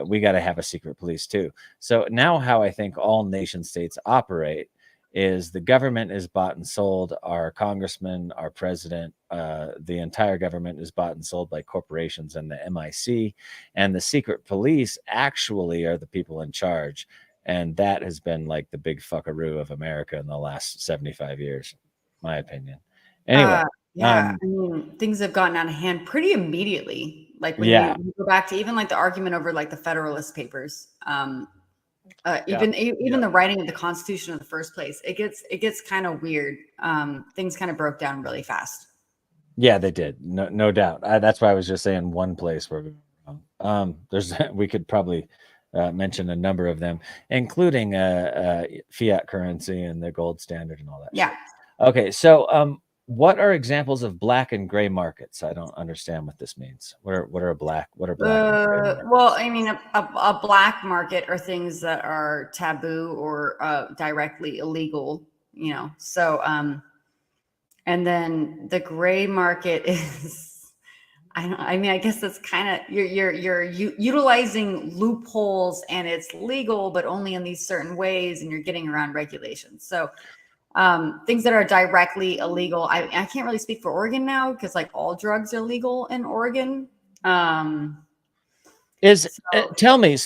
we got to have a secret police too. So now how I think all nation states operate is the government is bought and sold. Our congressman, our president, the entire government is bought and sold by corporations and the MIC, and the secret police actually are the people in charge. And that has been like the big fuckaroo of America in the last 75 years, my opinion. Anyway. I mean, things have gotten out of hand pretty immediately. Like when you go back to even like the argument over like the Federalist Papers, Even the writing of the Constitution in the first place, it gets kind of weird. Things kind of broke down really fast. Yeah, they did. No doubt. That's why I was just saying one place where we were wrong. We could probably mention a number of them, including fiat currency and the gold standard and all that. Yeah. Shit. Okay, so what are examples of black and gray markets? I don't understand what this means. What are black and gray markets? Well, I mean, a black market are things that are taboo or directly illegal, you know. So, and then the gray market is, I guess that's kind of you're utilizing loopholes, and it's legal, but only in these certain ways, and you're getting around regulations. So. Things that are directly illegal. I can't really speak for Oregon now because like all drugs are legal in Oregon. Tell me,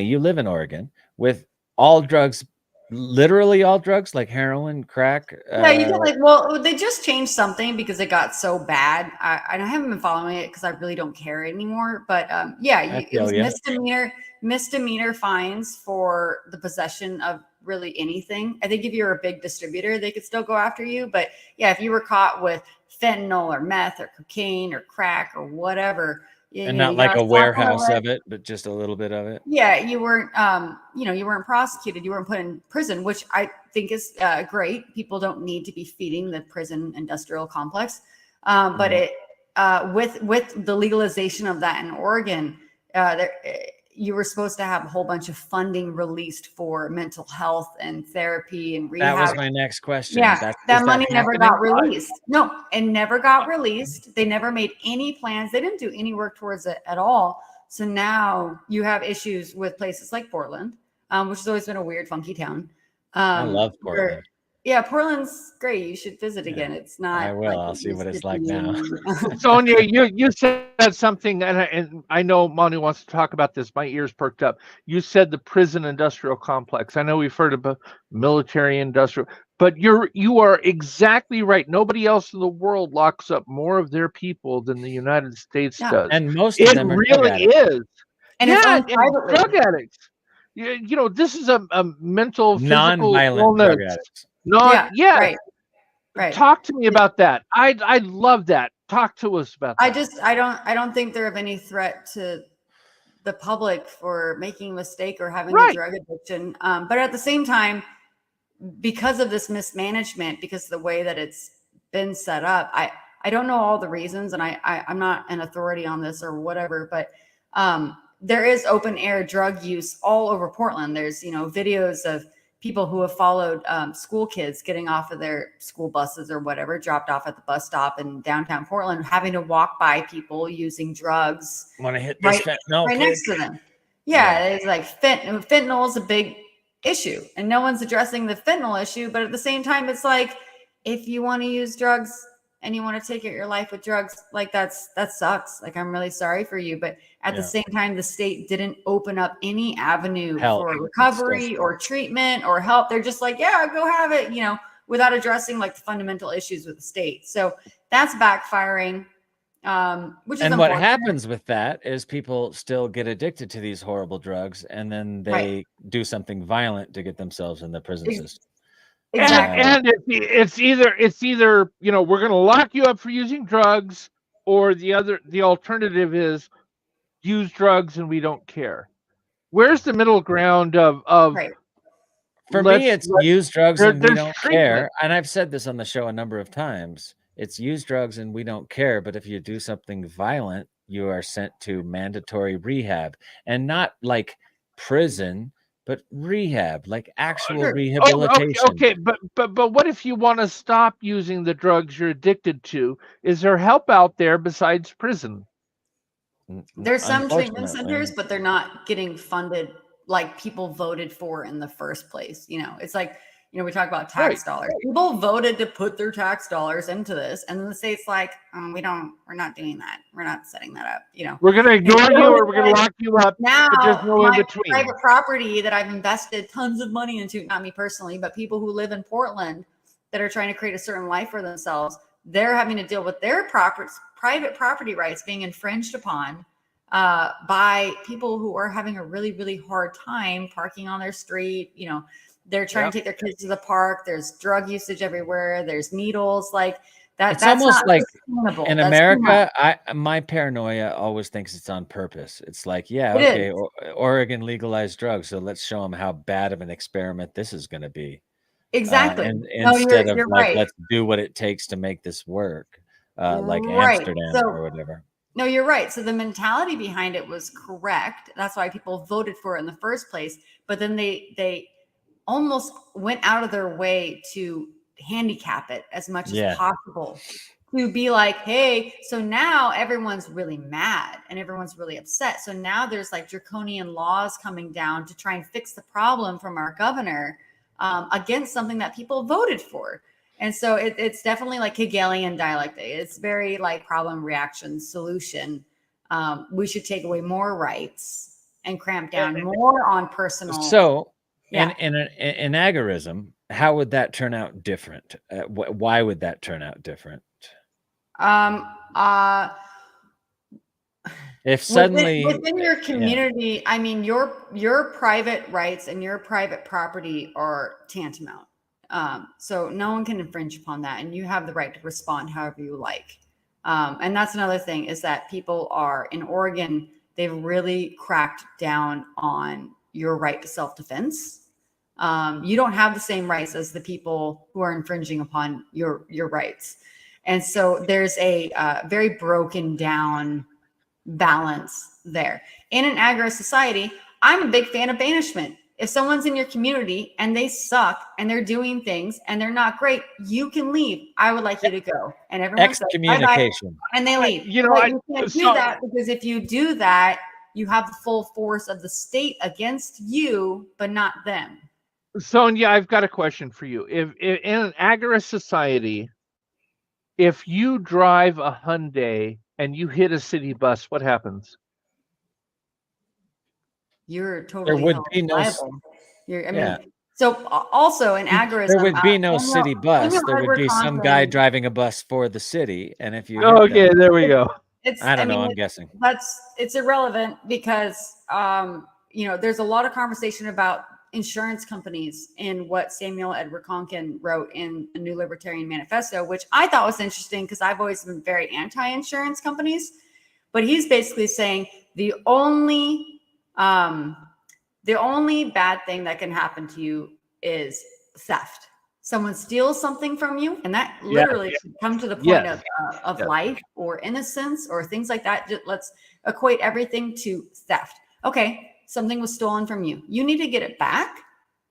you live in Oregon with all drugs, literally all drugs, like heroin, crack. Yeah, you can well, they just changed something because it got so bad. I haven't been following it because I really don't care anymore. But it was misdemeanor fines for the possession of really anything. I think if you're a big distributor, they could still go after you. But yeah, if you were caught with fentanyl or meth or cocaine or crack or whatever, and not like a warehouse of it, but just a little bit of it. Yeah, you weren't, you weren't prosecuted. You weren't put in prison, which I think is great. People don't need to be feeding the prison industrial complex. But it with the legalization of that in Oregon, you were supposed to have a whole bunch of funding released for mental health and therapy and rehab. That was my next question. Yeah, that money never got released. No, it never got released. They never made any plans. They didn't do any work towards it at all. So now you have issues with places like Portland, which has always been a weird, funky town. I love Portland. Yeah, Portland's great. You should visit again. It's not. I will. I'll see what it's like now. Sonja, you said something, and I know Manu wants to talk about this. My ears perked up. You said the prison industrial complex. I know we've heard about military industrial, but you are exactly right. Nobody else in the world locks up more of their people than the United States does, and most of them are really is. And and drug addicts. You know, this is a mental, physical non-violent drug addicts. Right. Talk to me about that. I love that. Talk to us about that. I don't think they're of any threat to the public for making a mistake or having a drug addiction. But at the same time, because of this mismanagement, because of the way that it's been set up, I don't know all the reasons, and I'm not an authority on this or whatever, but there is open air drug use all over Portland. There's videos of people who have followed school kids getting off of their school buses or whatever, dropped off at the bus stop in downtown Portland, having to walk by people using drugs. Want to hit this fentanyl right next to them. Yeah, it's like fentanyl is a big issue, and no one's addressing the fentanyl issue. But at the same time, it's like if you want to use drugs and you want to take your life with drugs, like that sucks. Like, I'm really sorry for you. But at the same time, the state didn't open up any avenue for recovery or treatment or help. They're just like, yeah, go have it, without addressing like the fundamental issues with the state. So that's backfiring. Which is and what happens with that is people still get addicted to these horrible drugs, and then they do something violent to get themselves in the prison system. Exactly. And it's either we're going to lock you up for using drugs, or the alternative is use drugs and we don't care. Where's the middle ground of For me, it's use drugs and we don't care. And I've said this on the show a number of times. It's use drugs and we don't care. But if you do something violent, you are sent to mandatory rehab, and not like prison, but rehab, like actual rehabilitation. Okay, but what if you want to stop using the drugs you're addicted to? Is there help out there besides prison? There's some treatment centers, but they're not getting funded like people voted for in the first place. It's like, we talk about tax dollars. People voted to put their tax dollars into this, and then the state's like, we're not doing that. We're not setting that up. We're going to ignore you, or we're going to lock you up. Now, there's no in my between. Private property that I've invested tons of money into, not me personally, but people who live in Portland that are trying to create a certain life for themselves, they're having to deal with their private property rights being infringed upon by people who are having a really, really hard time parking on their street. You know, they're trying to take their kids to the park. There's drug usage everywhere. There's needles like that. It's That's almost not like sustainable. in That's too much. America, my paranoia always thinks it's on purpose. It's like, yeah, It okay, is. Oregon legalized drugs, so let's show them how bad of an experiment this is going to be. Exactly. And No, instead of you're like, right. let's do what it takes to make this work, like Right. Amsterdam So or whatever. no, you're right. So the mentality behind it was correct. That's why people voted for it in the first place. But then they almost went out of their way to handicap it as much as possible, to be like, hey, so now everyone's really mad and everyone's really upset. So now there's like draconian laws coming down to try and fix the problem from our governor against something that people voted for. And so it's definitely like Hegelian dialectic. It's very like problem, reaction, solution. We should take away more rights and cramp down more on personal. So Yeah. in agorism, how would that turn out different? Why would that turn out different? If suddenly within your community, I mean, your private rights and your private property are tantamount. So no one can infringe upon that, and you have the right to respond however you like. And that's another thing, is that people are in Oregon, they've really cracked down on your right to self-defense. You don't have the same rights as the people who are infringing upon your rights. And so there's a very broken down balance there. In an agorist society, I'm a big fan of banishment. If someone's in your community and they suck and they're doing things and they're not great, you can leave. I would like you to go. And everyone says excommunication. bye-bye, and they leave. You know, But you can't do that, because if you do that, you have the full force of the state against you, but not them. Sonja, I've got a question for you. If in an agorist society, if you drive a Hyundai and you hit a city bus, what happens? You're totally There would be no. liable. I mean, so also in agorism, There would be no city bus. Daniel There would be some guy Edward driving a bus for the city, and if you Okay, there we go. I don't know. I'm guessing it's irrelevant, because you know, there's a lot of conversation about insurance companies in what Samuel Edward Konkin wrote in a New Libertarian Manifesto, which I thought was interesting, because I've always been very anti-insurance companies. But he's basically saying the only bad thing that can happen to you is theft. Someone steals something from you, and that literally should come to the point of life or innocence or things like that. Just, let's equate everything to theft. Okay, something was stolen from you. You need to get it back,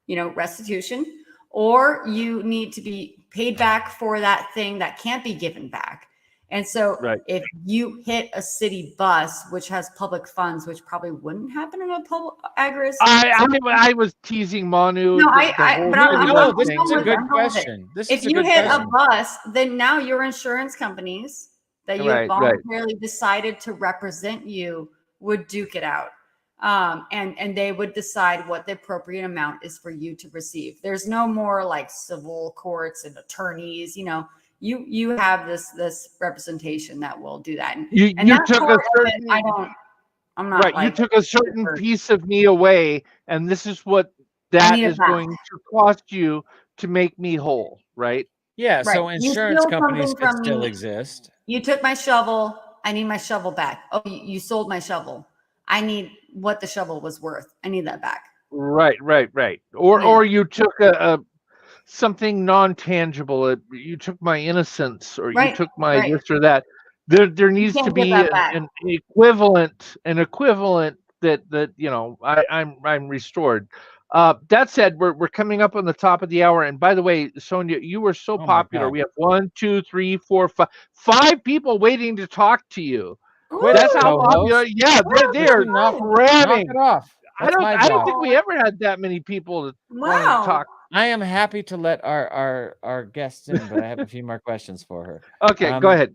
you know, restitution, or you need to be paid back for that thing that can't be given back. And so if you hit a city bus, which has public funds, which probably wouldn't happen in a public agorist. I was teasing Manu. No, this is a good question. If you hit a bus, then now your insurance companies that you voluntarily decided to represent you would duke it out. And they would decide what the appropriate amount is for you to receive. There's no more like civil courts and attorneys, you know. You have this representation that will do that. You took a certain. I'm not right. You took a certain piece of me away, and this is what that is going to cost you to make me whole, right? Yeah. So insurance companies could still exist. You took my shovel. I need my shovel back. Oh, you sold my shovel. I need what the shovel was worth. I need that back. Right. Or you took something non-tangible. You took my innocence, or you took my this or that. There needs to be an equivalent that you know I'm restored. That said, we're coming up on the top of the hour, and by the way, Sonja, you were so popular. We have 1, 2, 3, 4, 5 people waiting to talk to you. Ooh, that's how popular. Yeah, they're grabbing. Knock it off. I don't think we ever had that many people want to talk. I am happy to let our guests in, but I have a few more questions for her. Okay, go ahead.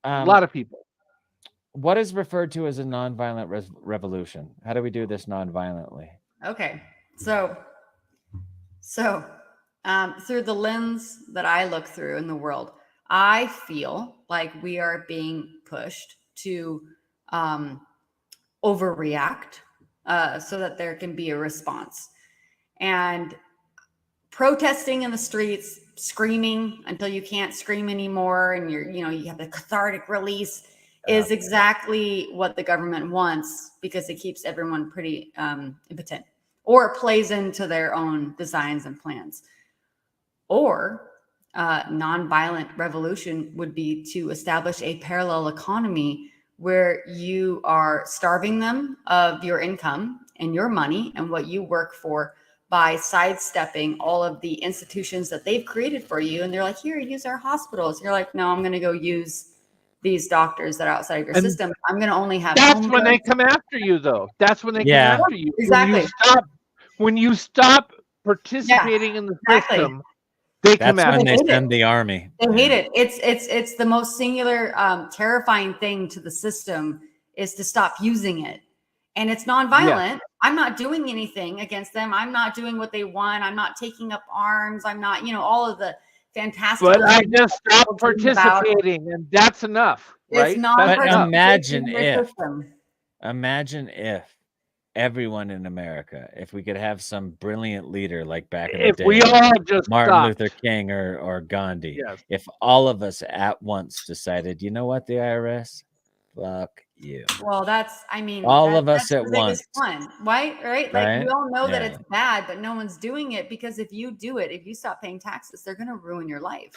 A lot of people. What is referred to as a nonviolent revolution? How do we do this nonviolently? Okay, so through the lens that I look through in the world, I feel like we are being pushed to overreact so that there can be a response. And protesting in the streets, screaming until you can't scream anymore, and you have the cathartic release is exactly what the government wants, because it keeps everyone pretty impotent, or it plays into their own designs and plans. Or nonviolent revolution would be to establish a parallel economy where you are starving them of your income and your money and what you work for by sidestepping all of the institutions that they've created for you. And they're like, here, use our hospitals. And you're like, no, I'm going to go use these doctors that are outside of your system. I'm going to only have. That's when they come after you, though. That's when they come after you. Exactly. When you stop participating in the system, they come after you. That's when they send the army. They hate it. It's the most singular, terrifying thing to the system is to stop using it. And it's nonviolent. Yeah. I'm not doing anything against them. I'm not doing what they want. I'm not taking up arms. I'm not, all of the fantastic. But I just stopped participating, and that's enough, right? It's not. But imagine if everyone in America, if we could have some brilliant leader like back in the day, we all just Martin Luther King or Gandhi, yes. If all of us at once decided, you know what, the IRS, fuck you. Well, all of us at once. Right? Like, we all know that it's bad, but no one's doing it, because if you do it, if you stop paying taxes, they're going to ruin your life.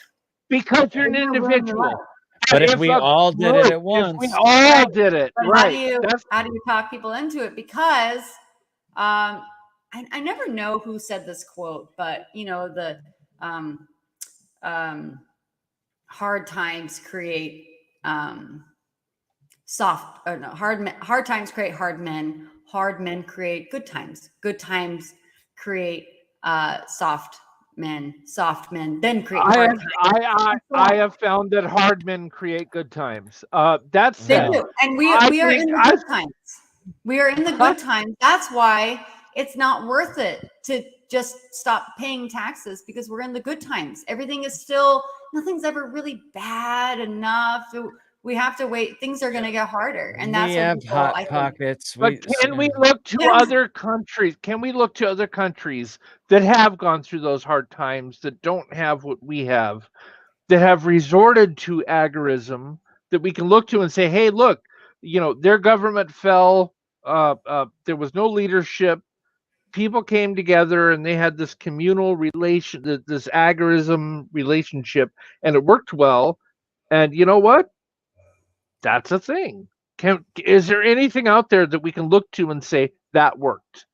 Because you're an individual. But if we all did it at once, we all did it, right? How do you talk people into it? Because I never know who said this quote, but the hard times create hard times create hard men create good times create soft men then create hard times. I have found that hard men create good times. That's they do. And we are in the good times. We are in the good times. That's why it's not worth it to just stop paying taxes, because we're in the good times. Everything is still, nothing's ever really bad enough. We have to wait. Things are going to get harder, and that's we have hot pockets. But can we look to other countries? Can we look to other countries that have gone through those hard times, that don't have what we have, that have resorted to agorism, that we can look to and say, hey, look, their government fell. There was no leadership. People came together and they had this communal relation, this agorism relationship, and it worked well. And you know what? That's a thing. Is there anything out there that we can look to and say that worked?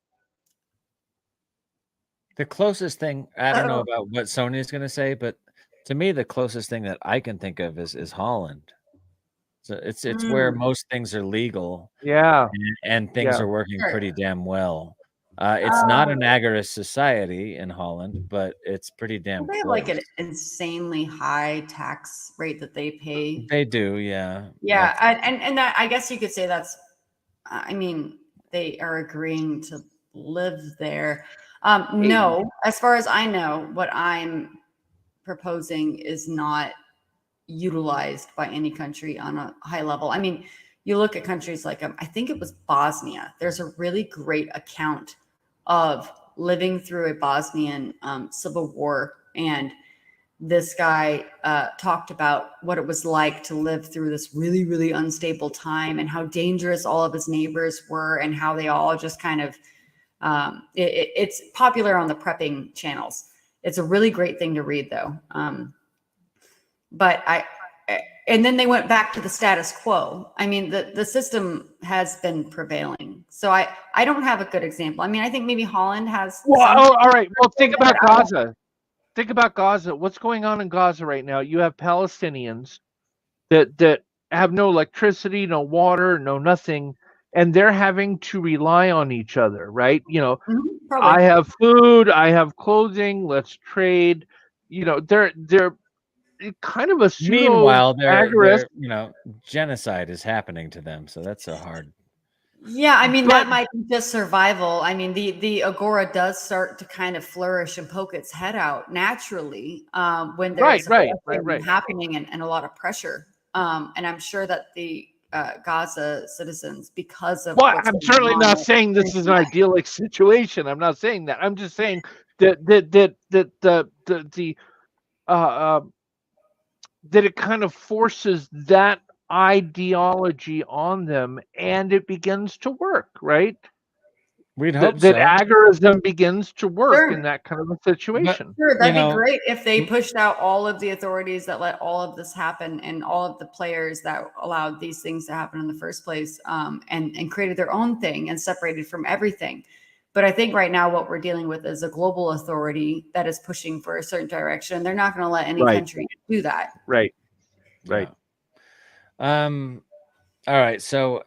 The closest thing, I don't know about what Sonya's going to say, but to me, the closest thing that I can think of is Holland. So it's where most things are legal. Yeah. And things are working pretty damn well. It's not an agorist society in Holland, but it's pretty damn They have like an insanely high tax rate that they pay. They do, yeah. Yeah, and that, I guess you could say that's, they are agreeing to live there. No, as far as I know, what I'm proposing is not utilized by any country on a high level. You look at countries like, I think it was Bosnia. There's a really great account of living through a Bosnian civil war. And this guy talked about what it was like to live through this really, really unstable time, and how dangerous all of his neighbors were, and how they all just kind of, it's popular on the prepping channels. It's a really great thing to read, though. And then they went back to the status quo. The system has been prevailing. So I don't have a good example. I think maybe Holland has. Well, all right. Well, think about Gaza. Think about Gaza. What's going on in Gaza right now? You have Palestinians that have no electricity, no water, no nothing, and they're having to rely on each other, right? I have food, I have clothing, let's trade. They're kind of a pseudo. Meanwhile, they're genocide is happening to them, so that's a hard. Yeah, that might be just survival. The Agora does start to kind of flourish and poke its head out naturally when there's right. happening and a lot of pressure. And I'm sure that the Gaza citizens because of. Well, what's I'm going certainly on not with saying this is an Palestine. idyllic situation. I'm not saying that. I'm just saying that uh, uh, that it kind of forces that ideology on them, and it begins to work, right? We'd hope That so. agorism begins to work in Sure. that kind of a But situation. Sure, you that'd be know, great if they pushed out all of the authorities that let all of this happen and all of the players that allowed these things to happen in the first place, and created their own thing and separated from everything. But I think right now what we're dealing with is a global authority that is pushing for a certain direction. They're not going to let any Right. country do that. Right. yeah. All right. So,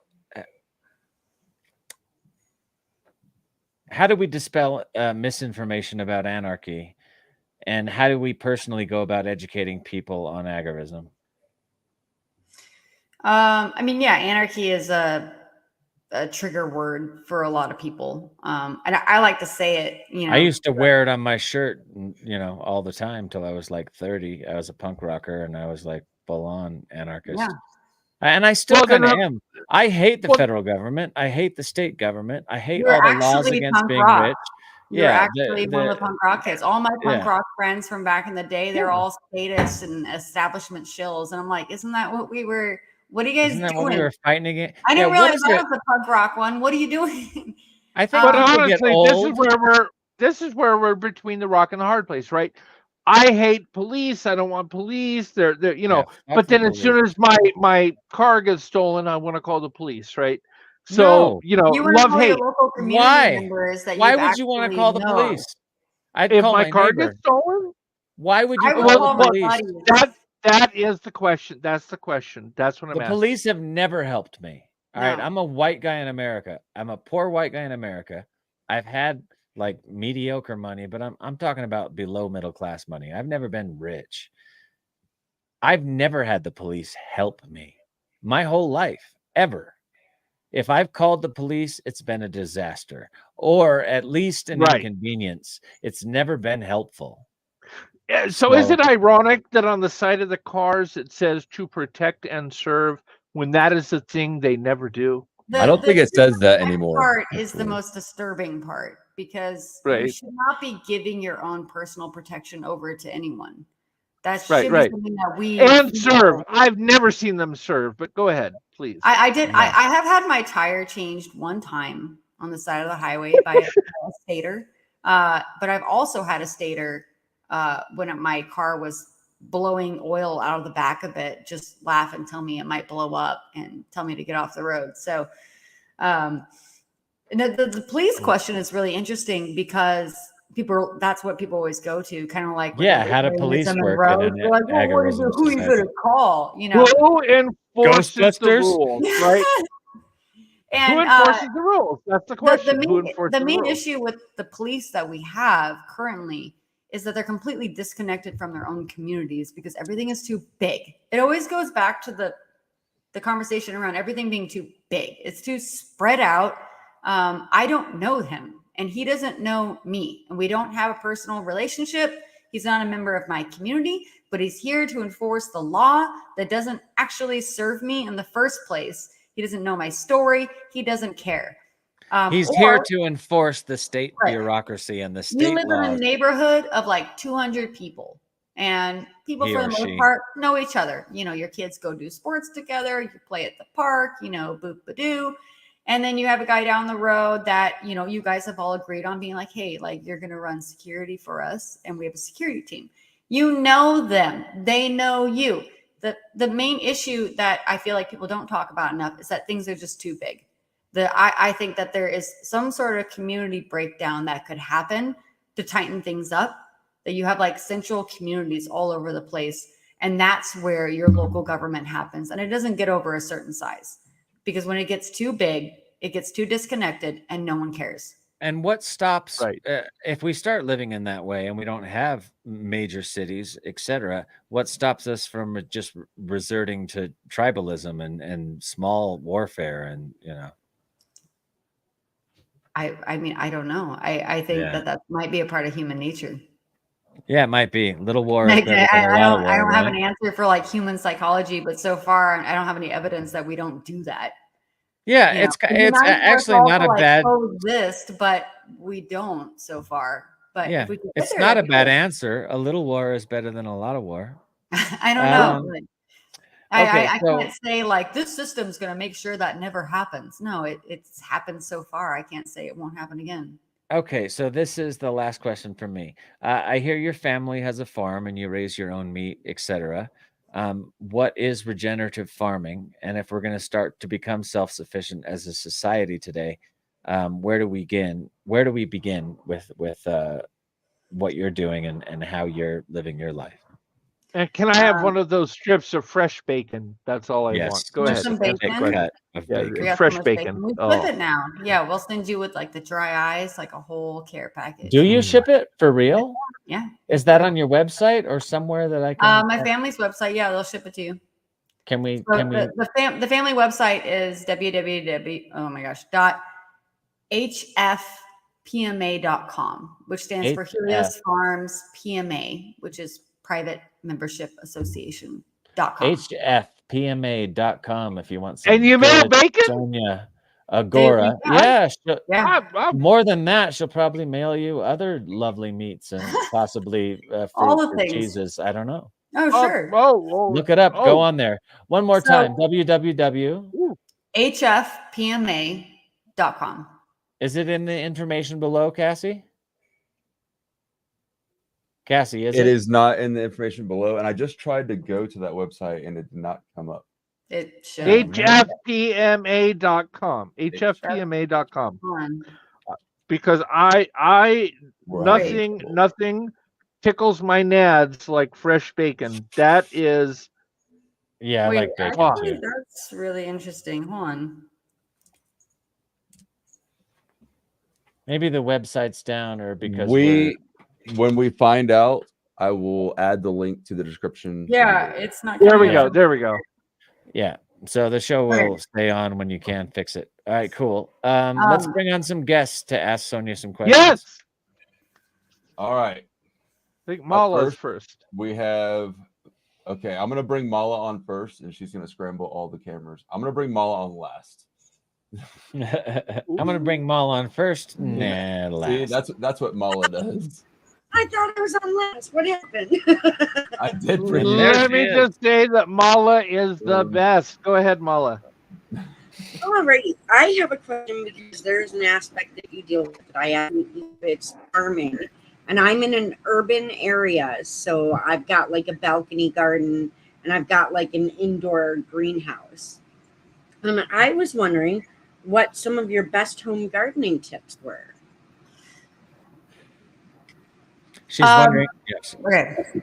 how do we dispel misinformation about anarchy, and how do we personally go about educating people on agorism? I mean, yeah, anarchy is a trigger word for a lot of people. And I like to say it, you know. I used to wear it on my shirt, all the time till I was like 30. I was a punk rocker, and I was like full on anarchist. Yeah. And I still Well, then, kind of am. I hate the well- federal government. I hate the state government. I hate You're all the laws actually against punk being rock. rich. You're Yeah, actually one of the punk rock kids. All my punk yeah. rock friends from back in the day, they're Yeah. all statists and establishment shills. And I'm like, isn't that what we were? What are you guys Isn't that doing? what we were fighting against? I didn't Yeah, what realize is I it? was the punk rock one. What are you doing? I think But people get honestly, old. this is where we're between the rock and the hard place, right? I hate police. I don't want police. They're Yeah, fuck but the then as soon police. as my car gets stolen, I want to call the police, right? So, No. You want to love call hate. your local community Why? members that Why you've would you want to actually call the known. police? I'd If call my my car neighbor. gets stolen, Why would you I would call call the my police? buddies. that is the question. That's the question. That's what I'm The asking. police have never helped me. All right, No. I'm a white guy in America. I'm a poor white guy in America. I've had like mediocre money, but I'm talking about below middle class money. I've never been rich. I've never had the police help me my whole life, ever. If I've called the police, it's been a disaster or at least an Right. inconvenience. It's never been helpful. Yeah, so is it ironic that on the side of the cars it says to protect and serve when that is the thing they never do? I don't think it says that next anymore. Part is the most disturbing part because you Right. should not be giving your own personal protection over to anyone. That Right, should right. be something that we And feel. serve. I've never seen them serve, but go ahead, please. I did. Yeah. I have had my tire changed one time on the side of the highway by a stater, but I've also had a stater when my car was blowing oil out of the back of it, just laugh and tell me it might blow up and tell me to get off the road. So the police question is really interesting because that's what people always go to, kind of like, Yeah, how do police work in an They're like, well, agorism who are you society? going to call? You know, Who enforces the Ghostbusters? rules, right? and Who enforces the rules? That's the question. Who enforces the main rules? issue with the police that we have currently is that they're completely disconnected from their own communities because everything is too big. It always goes back to the conversation around everything being too big. It's too spread out. I don't know him and he doesn't know me, and we don't have a personal relationship. He's not a member of my community, but he's here to enforce the law that doesn't actually serve me in the first place. He doesn't know my story. He doesn't care. He's here to enforce the state Right. bureaucracy and the You state live in a laws. neighborhood of like 200 people, and people He for or the most she. part know each other. You know, your kids go do sports together, you play at the park, you know, boop-a-doo. And then you have a guy down the road that, you know, you guys have all agreed on being like, hey, like you're going to run security for us. And we have a security team. You know them. They know you. The main issue that I feel like people don't talk about enough is that things are just too big. I think that there is some sort of community breakdown that could happen to tighten things up, that you have like central communities all over the place. And that's where your local government happens. And it doesn't get over a certain size. Because when it gets too big, it gets too disconnected and no one cares. And what stops, Right. If we start living in that way and we don't have major cities, etc., what stops us from just resorting to tribalism and small warfare and, you know? I mean, I don't know. I think Yeah. that might be a part of human nature. Yeah, it might be. Little war is Like, better than a lot of war. I don't have right? an answer for like human psychology, but so far I don't have any evidence that we don't do that. Yeah, You know, it's it'd be nice for us actually all not to, a like, bad. coexist, but we don't so far. But Yeah, if we could get it's there, not a that'd be bad cool. answer. A little war is better than a lot of war. I don't know. Um, But okay, I so can't say like this system's going to make sure that never happens. No, it's happened so far. I can't say it won't happen again. okay, so this is the last question from me. I hear your family has a farm and you raise your own meat, etc. What is regenerative farming? And if we're going to start to become self-sufficient as a society today, where do we begin? Where do we begin with what you're doing and how you're living your life? And can I have Um, one of those strips of fresh bacon? That's all I want. Go Want ahead. some Answer the bacon? question. Cut of Yeah, bacon. We got so fresh much bacon. We flip Oh, it now. Yeah, we'll send you with like the dry ice, like a whole care package. Do you ship it for real? Yeah. Is that on your website or somewhere that I can? My family's website? Yeah, they'll ship it to you. Can we? So Can we? the family website is www.hfpma.com, which stands for Helios Farms PMA, which is Private Membership Association.com. hfpma.com if you want some. and you made bacon? Sonja Agora. Yeah. Yeah. More than that, she'll probably mail you other lovely meats and possibly All the fruit or things. cheeses. I don't know. Oh, sure. Look it up. Go on there. One more time. www. hfpma.com. Is it in the information below, Cassie? Cassie, is it? It is not in the information below, and I just tried to go to that website and it did not come up. It should. hfpma.com. hfpma.com. Because nothing tickles my nads like fresh bacon. That is. Yeah, I like bacon actually, too. that's really interesting. Hold on. Maybe the website's down, or because when we find out, I will add the link to the description. Yeah, it's not. There we go. There we go. Yeah. So the show will stay on when you can fix it. All right, cool. Let's bring on some guests to ask Sonja some questions. Yes. All right. I think Mala's first. We have. Okay, I'm gonna bring Mala on first, and she's gonna scramble all the cameras. I'm gonna bring Mala on last. I'm gonna bring Mala on first. Nah, last. See, that's what Mala does. I thought I was on last. What happened? I did bring. Let me just say that Mala is the best. Go ahead, Mala. Alrighty, I have a question because there's an aspect that you deal with that I haven't. It's farming, and I'm in an urban area, so I've got like a balcony garden, and I've got like an indoor greenhouse. I was wondering what some of your best home gardening tips were. She's wondering. Yes. Okay.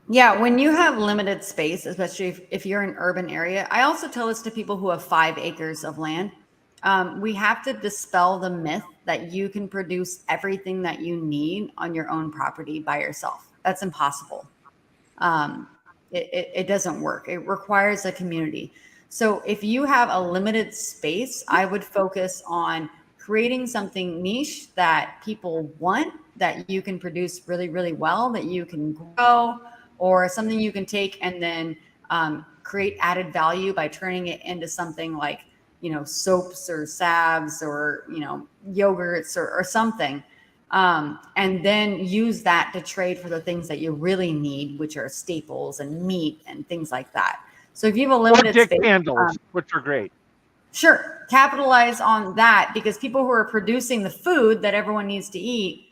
Yeah, when you have limited space, especially if you're in an urban area, I also tell this to people who have 5 acres of land. We have to dispel the myth that you can produce everything that you need on your own property by yourself. That's impossible. It doesn't work. It requires a community. So if you have a limited space, I would focus on creating something niche that people want, that you can produce really, really well, that you can grow, or something you can take and then create added value by turning it into something like, soaps or salves or, yogurts or something. And then use that to trade for the things that you really need, which are staples and meat and things like that. So if you have a limited space, candles, which are great. Sure. Capitalize on that, because people who are producing the food that everyone needs to eat,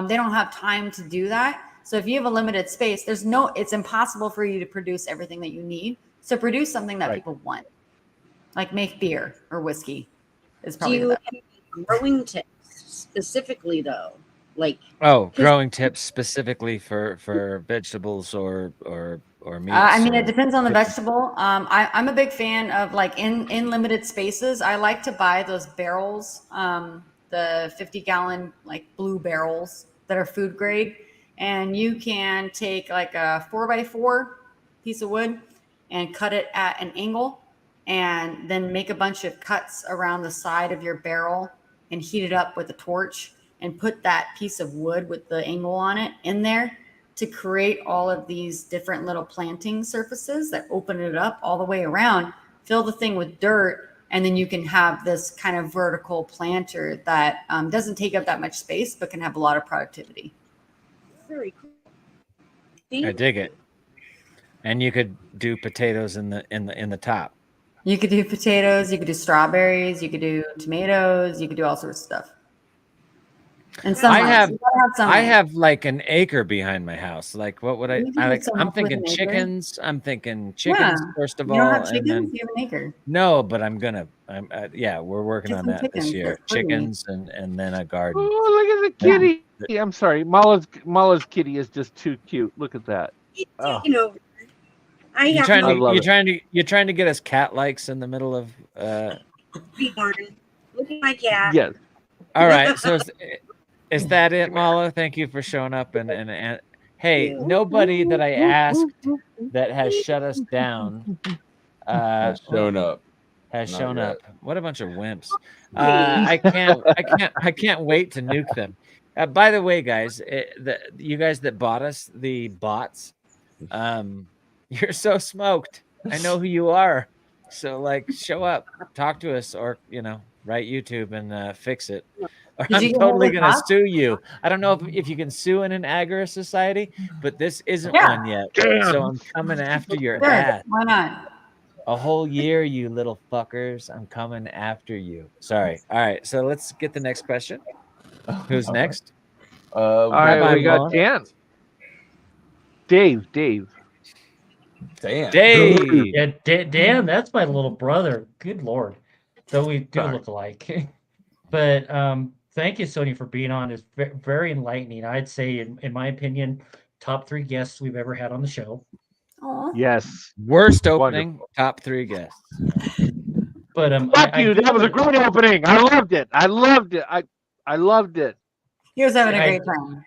they don't have time to do that. So if you have a limited space, it's impossible for you to produce everything that you need. So produce something that people want, like make beer or whiskey is probably the best. Do you have growing tips specifically though? Growing tips specifically for vegetables or meat. It depends on the vegetable. I'm a big fan of in limited spaces. I like to buy those barrels, the 50-gallon blue barrels that are food grade. And you can take like a 4x4 piece of wood and cut it at an angle, and then make a bunch of cuts around the side of your barrel and heat it up with a torch and put that piece of wood with the angle on it in there. to create all of these different little planting surfaces that open it up all the way around, fill the thing with dirt, and then you can have this kind of vertical planter that doesn't take up that much space, but can have a lot of productivity. Very cool. I dig it. And you could do potatoes in the top. You could do potatoes, you could do strawberries, you could do tomatoes, you could do all sorts of stuff. And I have like an acre behind my house. Like, what would I like? I'm thinking chickens. I'm thinking chickens first of all. You don't have chickens? And then, you have an acre. no, but yeah, we're working on that this year. Chickens and then a garden. Oh, look at the kitty! Yeah. I'm sorry, Mala's kitty is just too cute. Look at that. It's taking over. You're trying to get us cat likes in the middle of Look at my cat. Yes. All right. So is that it, Mala? Thank you for showing up and hey, nobody that I asked that has shut us down Has shown up. What a bunch of wimps. I can't wait to nuke them. By the way, guys, you guys that bought us, the bots, you're so smoked. I know who you are. So like, show up, talk to us, or write YouTube and fix it. Or I'm totally gonna sue you. I don't know if you can sue in an agorist society, but this isn't one yet. So I'm coming after your ass. Why not? A whole year, you little fuckers. I'm coming after you. Sorry. All right. So let's get the next question. Who's next? All right, we got Dan. Dave. Dan. Yeah, Dan, that's my little brother. Good Lord. Though we do look alike. But thank you, Sonja, for being on. It's very enlightening. I'd say, in my opinion, top 3 guests we've ever had on the show. Aww. Yes. Worst opening, wonderful. Top 3 guests. But fuck you. That was a great opening. I loved it. I loved it. He was having a great time.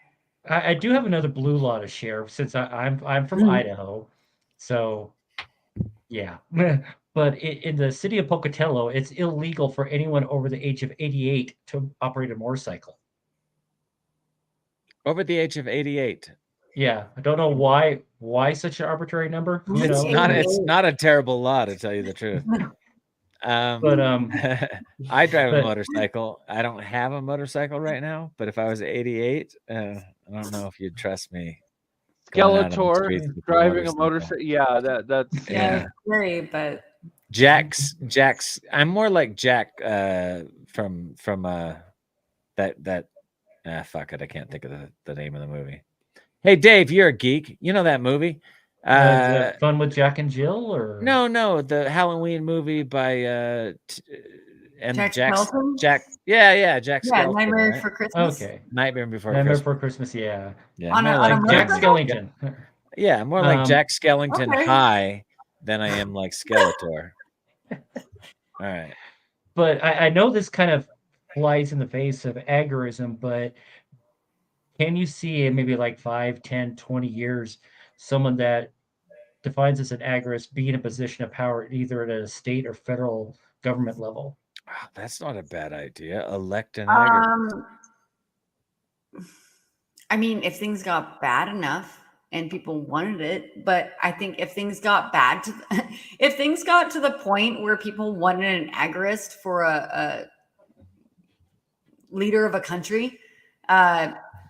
I do have another blue law to share since I'm from Idaho. So, yeah. But in the city of Pocatello, it's illegal for anyone over the age of 88 to operate a motorcycle. Over the age of 88. Yeah, I don't know why such an arbitrary number. It's not a terrible law, to tell you the truth. But I drive a motorcycle. I don't have a motorcycle right now, but if I was 88, I don't know if you'd trust me. Skeletor driving a motorcycle. Yeah, that's scary, but Jack's. I'm more like Jack from that. Fuck it, I can't think of the name of the movie. Hey, Dave, you're a geek. You know that movie? Fun with Jack and Jill, or no, the Halloween movie by and Jack Jack. Yeah, Skellington, Nightmare Before Christmas. Okay, Nightmare Before Christmas. Yeah. On a Jack Skellington. Yeah, more like Jack Skellington high than I am like Skeletor. All right. But I know this kind of flies in the face of agorism, but can you see in maybe like 5, 10, 20 years someone that defines as an agorist be in a position of power either at a state or federal government level? Oh, that's not a bad idea. Elect an agorist. I mean, if things got bad enough and people wanted it, but I think if things got if things got to the point where people wanted an agorist for a leader of a country,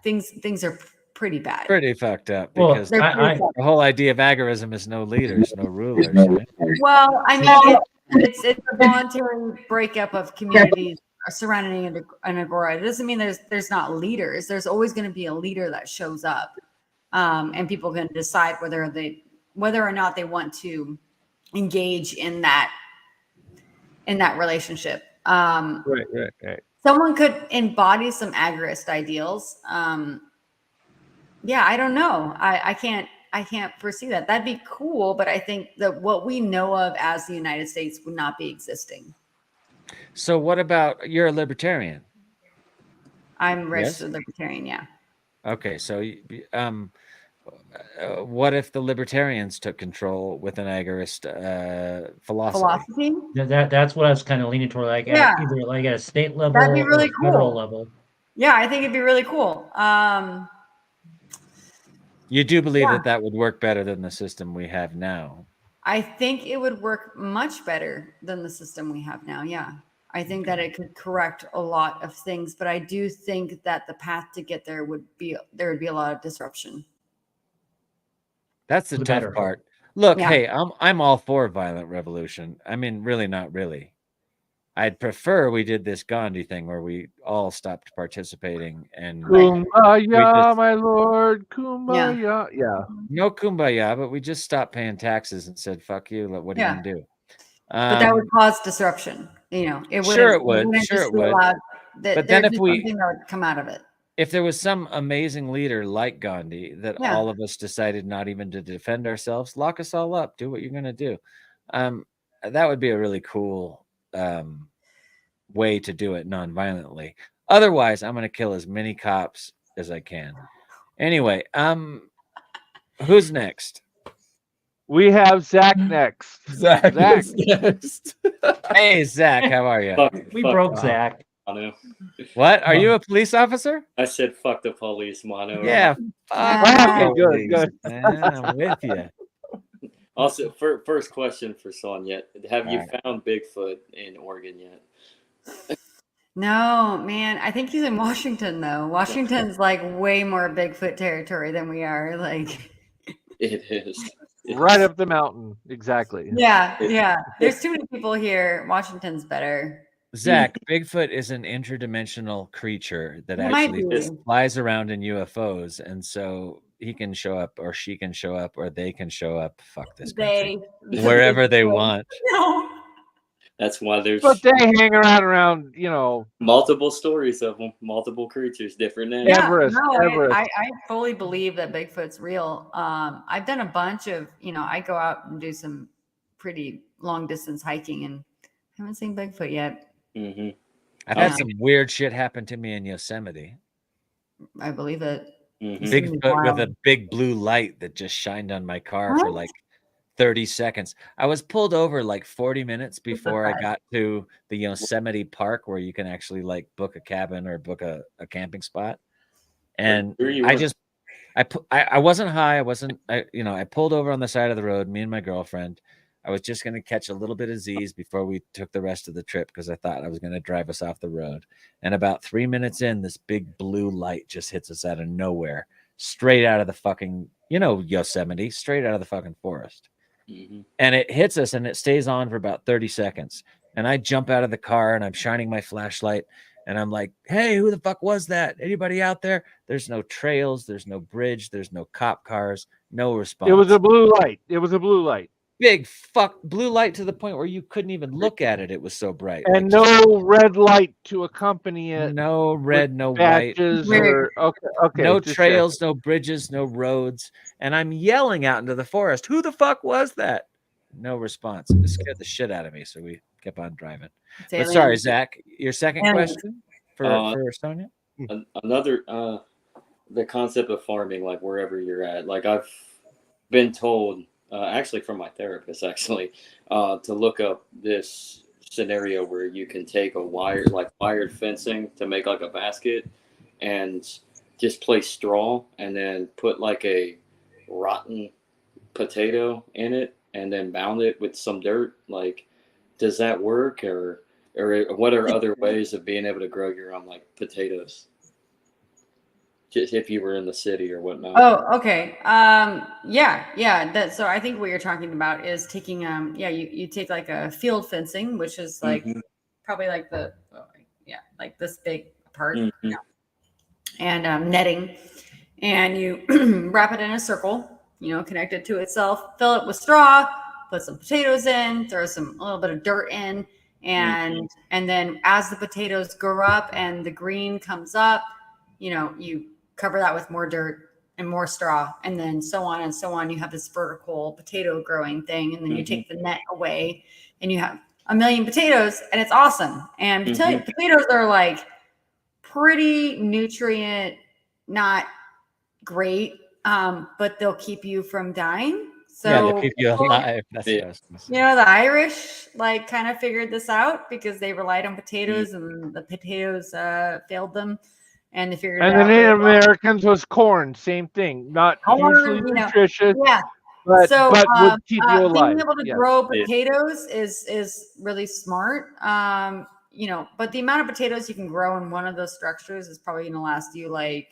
things are pretty bad. Pretty fucked up, because the whole idea of agorism is no leaders, no rulers. Right? Well, I mean, it's a voluntary breakup of communities surrounding an agora. It doesn't mean there's not leaders. There's always going to be a leader that shows up, and people can decide whether or not they want to engage in that relationship. Right. Someone could embody some agorist ideals. Yeah, I don't know. I can't foresee that. That'd be cool, but I think that what we know of as the United States would not be existing. So what about, you're a libertarian? I'm registered libertarian, yeah. Okay, so what if the libertarians took control with an agorist philosophy? That's what I was kind of leaning toward, like either like at a state level That'd be really or federal level. Yeah, I think it'd be really cool. You do believe Yeah. that that would work better than the system we have now? I think it would work much better than the system we have now. Yeah. I think that it could correct a lot of things, but I do think that the path to get there would be a lot of disruption. That's the The tough better. part. Look, Yeah. hey, I'm all for violent revolution. I mean, really, not really. I'd prefer we did this Gandhi thing where we all stopped participating and Kumbaya, my lord, kumbaya. Yeah. no kumbaya, but we just stopped paying taxes and said, "Fuck you." What are you gonna do? But that would cause disruption. You know, it wouldn't. Sure it would. Wouldn't Sure just it be would. allowed. But then if we- something that would come out of it. If there was some amazing leader like Gandhi that Yeah. all of us decided not even to defend ourselves, lock us all up, do what you're gonna do. That would be a really cool way to do it non-violently. Otherwise, I'm gonna kill as many cops as I can. Anyway, who's next? We have Zach next. Zach Zach. is next. Hey, Zach, how are you? We broke Zach. Mono. What? Are you a police officer? I said fuck the police, Mono. Yeah. Okay, Fuck good, police, good. man, I'm with you. Also, first question for Sonja: have you found Bigfoot in Oregon yet? No, man. I think he's in Washington though. Washington's like way more Bigfoot territory than we are. Like, It is. Right up the mountain. Exactly. yeah. There's too many people here. Washington's better. Zach, Bigfoot is an interdimensional creature that It might actually be. just flies around in UFOs, and so he can show up, or she can show up, or they can show up. Fuck this country. Wherever they want. No. That's why there's But they hang around, multiple stories of them, multiple creatures, different names. Yeah. Everest, Everest. I fully believe that Bigfoot's real. I've done a bunch of, I go out and do some pretty long distance hiking and haven't seen Bigfoot yet. Mm-hmm. I've had some weird shit happen to me in Yosemite. I believe it. Mm-hmm. Bigfoot with a big blue light that just shined on my car for like 30 seconds. I was pulled over like 40 minutes before I got to the Yosemite Park where you can actually like book a cabin or book a camping spot. And I wasn't high. I pulled over on the side of the road, me and my girlfriend. I was just going to catch a little bit of Z's before we took the rest of the trip because I thought I was going to drive us off the road. And about 3 minutes in, this big blue light just hits us out of nowhere, straight out of the fucking, Yosemite, straight out of the fucking forest. Mm-hmm. And it hits us and it stays on for about 30 seconds. And I jump out of the car and I'm shining my flashlight and I'm like, hey, who the fuck was that? Anybody out there? There's no trails. There's no bridge. There's no cop cars. No response. It was a blue light. Big blue light to the point where you couldn't even look at it. It was so bright. And no red light to accompany it. No red, no white. Okay. No trails, no bridges, no roads. And I'm yelling out into the forest, who the fuck was that? No response. It scared the shit out of me. So we kept on driving. But sorry, Zach, your second question for Sonja? Another, the concept of farming, like wherever you're at, like I've been told, actually from my therapist, to look up this scenario where you can take a wired fencing to make like a basket and just place straw and then put like a rotten potato in it and then bound it with some dirt. Like, does that work, or what are other ways of being able to grow your own like potatoes? Just if you were in the city or whatnot. Oh, okay. Yeah. So I think what you're talking about is taking, you take like a field fencing, which is like probably like like this big part, and netting, and you wrap it in a circle, connect it to itself, fill it with straw, put some potatoes in, throw a little bit of dirt in, and then as the potatoes grow up and the green comes up, you cover that with more dirt and more straw, and then so on and so on. You have this vertical potato growing thing, and then you take the net away and you have a million potatoes, and it's awesome. And potatoes are like pretty nutrient, not great, but they'll keep you from dying. So they'll keep you alive. That's the Irish kind of figured this out because they relied on potatoes and the potatoes failed them. and they figured And it the out. Native Americans was corn, same thing. Not usually nutritious, Yeah. but So would keep you alive. being able to Yeah. grow potatoes is really smart. You know, but the amount of potatoes you can grow in one of those structures is probably going to last you like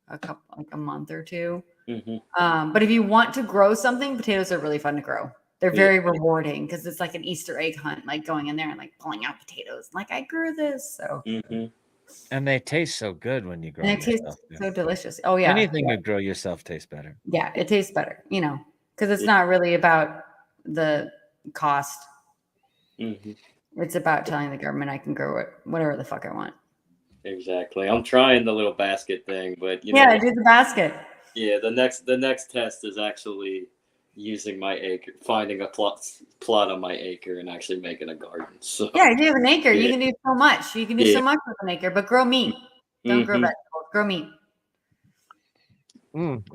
a month or two. But if you want to grow something, potatoes are really fun to grow. They're very rewarding because it's like an Easter egg hunt, like going in there and like pulling out potatoes. Like I grew this, so. And they taste so good when you grow And them it tastes yourself. so delicious. Oh yeah. Anything you grow yourself tastes better. Yeah, it tastes better, you know, because it's not really about the cost. It's about telling the government I can grow it, whatever the fuck I want. Exactly. I'm trying the little basket thing, but you know, know, do the basket. Yeah, the next test is actually using my acre, finding a plot on my acre, and actually making a garden. So yeah, if you have an acre, you can do so much. You can do so much with an acre, but grow meat. Don't grow vegetables. Grow meat.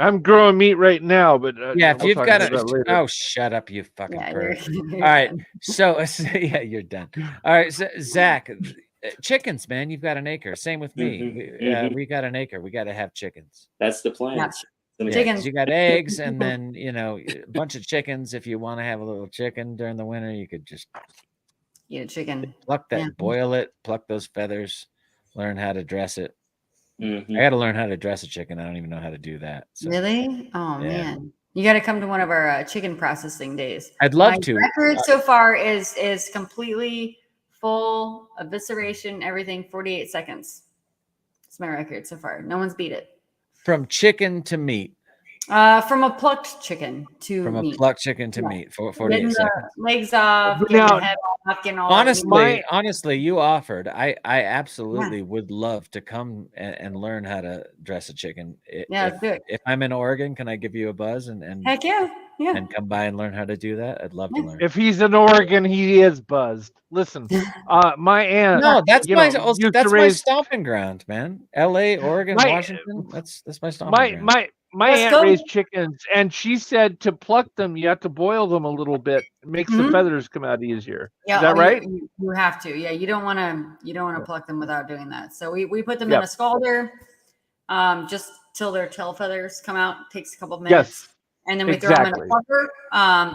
I'm growing meat right now, but yeah, if we'll you've talk got about that later. oh, shut up, you fucking perv. You're All right, so yeah, you're done. All right, so, Zach, chickens, man, you've got an acre. Same with me. We got an acre. We got to have chickens. That's the plan. Yeah. Chickens. You got eggs, and then you know a bunch of chickens. If you want to have a little chicken during the winter, you could just eat a chicken. Pluck that, boil it, pluck those feathers, learn how to dress it. I got to learn how to dress a chicken. I don't even know how to do that. So. Really? Oh man, you got to come to one of our chicken processing days. I'd love to. Record so far is completely full evisceration, everything. 48 seconds. It's my record so far. No one's beat it. From chicken to meat. From a plucked chicken to meat. A plucked chicken to meat for 48 seconds. Legs off, getting the head off, getting all honestly, you offered. I absolutely would love to come and learn how to dress a chicken. If I'm in Oregon, can I give you a buzz and heck yeah. And come by and learn how to do that? I'd love to learn. If he's in Oregon, he is buzzed. Listen, my aunt. No, that's my stomping ground, man. L.A., Oregon, Washington. That's my stomping ground. My aunt raised chickens, and she said to pluck them, you have to boil them a little bit. It makes the feathers come out easier. Yeah, is that right? You have to. Yeah, you don't want to pluck them without doing that. So we put them in a scalder, just till their tail feathers come out. It takes a couple of minutes. Yes. And then we throw them in a plucker.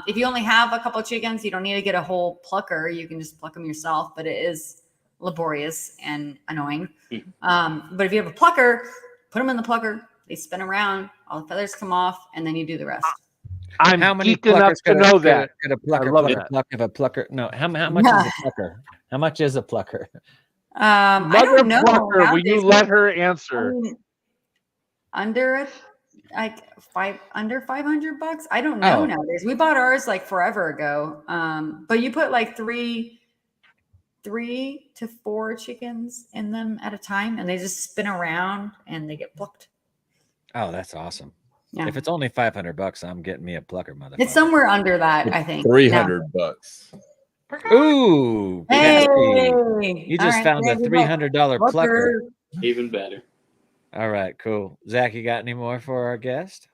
If you only have a couple of chickens, you don't need to get a whole plucker. You can just pluck them yourself, but it is laborious and annoying. But if you have a plucker, put them in the plucker. They spin around, all the feathers come off, and then you do the rest. I'm how many geeking up to know that. Could a plucker pluck a plucker? No, how much is a plucker? How much is a plucker? I don't know. Plucker, will you let her answer? Under $500. I don't know nowadays. We bought ours like forever ago. But you put like three to four chickens in them at a time, and they just spin around and they get plucked. Oh, that's awesome. Yeah. If it's only $500, I'm getting me a plucker, motherfucker. It's somewhere under that, I think. $300. Ooh. Hey. You just found a $300 plucker. Even better. All right, cool. Zach, you got any more for our guest?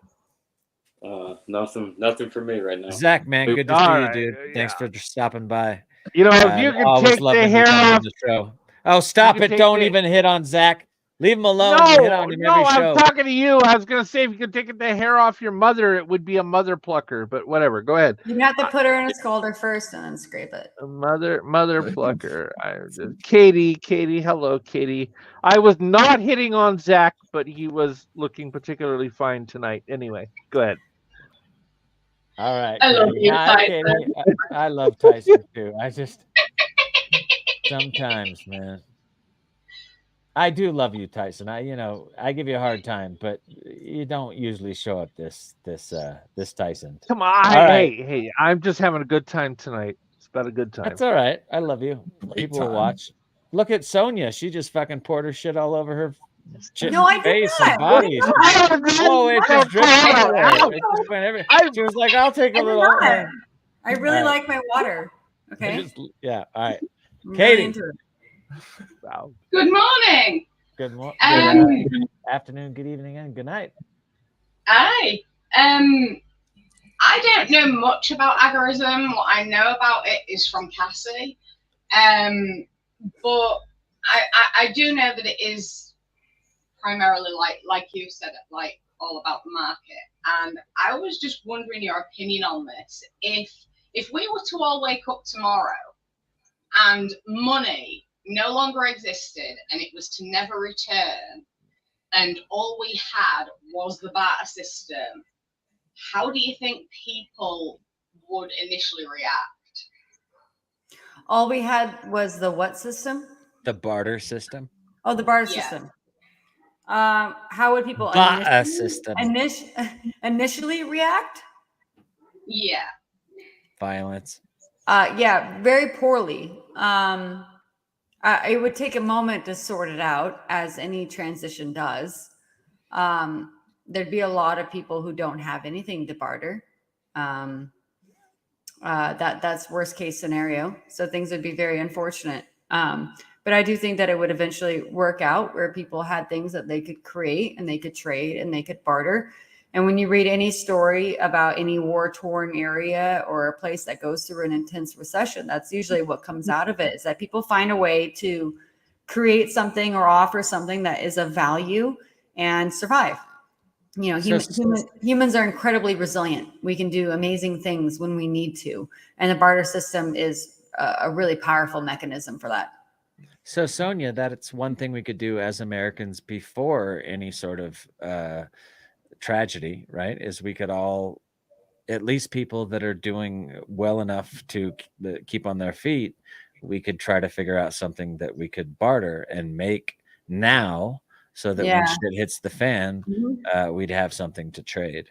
Nothing for me right now. Zach, man, good to see you, dude. Thanks for stopping by. You know, if you can take the hair off the show. Oh, stop it. Don't even hit on Zach. Leave him alone. I'm talking to you. I was going to say, if you could take the hair off your mother, it would be a mother plucker, but whatever. Go ahead. You have to put her in a scalder first and then scrape it. A mother plucker. Katie, hello, Katie. I was not hitting on Zach, but he was looking particularly fine tonight. Anyway, go ahead. All right. I love you, Tyson. Katie. I love Tyson too. I just sometimes, man. I do love you, Tyson. I give you a hard time, but you don't usually show up this Tyson. Come on, hey, I'm just having a good time tonight. It's about a good time. That's all right. I love you. People will watch. Look at Sonja. She just fucking poured her shit all over her face and body. Oh, it just dripped everywhere. She was like, "I'll take a little." I really like my water. Okay. All right. Katie. Wow. Good morning. Good morning. Good afternoon, good evening, and good night. Hi. I don't know much about agorism. What I know about it is from Cassie. But I do know that it is primarily like you said, like all about the market. And I was just wondering your opinion on this. If we were to all wake up tomorrow and money no longer existed and it was to never return, and all we had was the barter system, how do you think people would initially react? All we had was the what system? The barter system. Oh, the barter Yeah. system. How would people initially react? Yeah. Violence. Yeah, very poorly. It would take a moment to sort it out, as any transition does. There'd be a lot of people who don't have anything to barter. That's worst case scenario. So things would be very unfortunate. But I do think that it would eventually work out where people had things that they could create and they could trade and they could barter. And when you read any story about any war-torn area or a place that goes through an intense recession, that's usually what comes out of it, is that people find a way to create something or offer something that is of value and survive. You know, humans are incredibly resilient. We can do amazing things when we need to. And the barter system is a really powerful mechanism for that. So, Sonja, that's one thing we could do as Americans before any sort of tragedy, right? Is we could all, at least people that are doing well enough to keep on their feet, we could try to figure out something that we could barter and make now, so that when shit hits the fan, we'd have something to trade.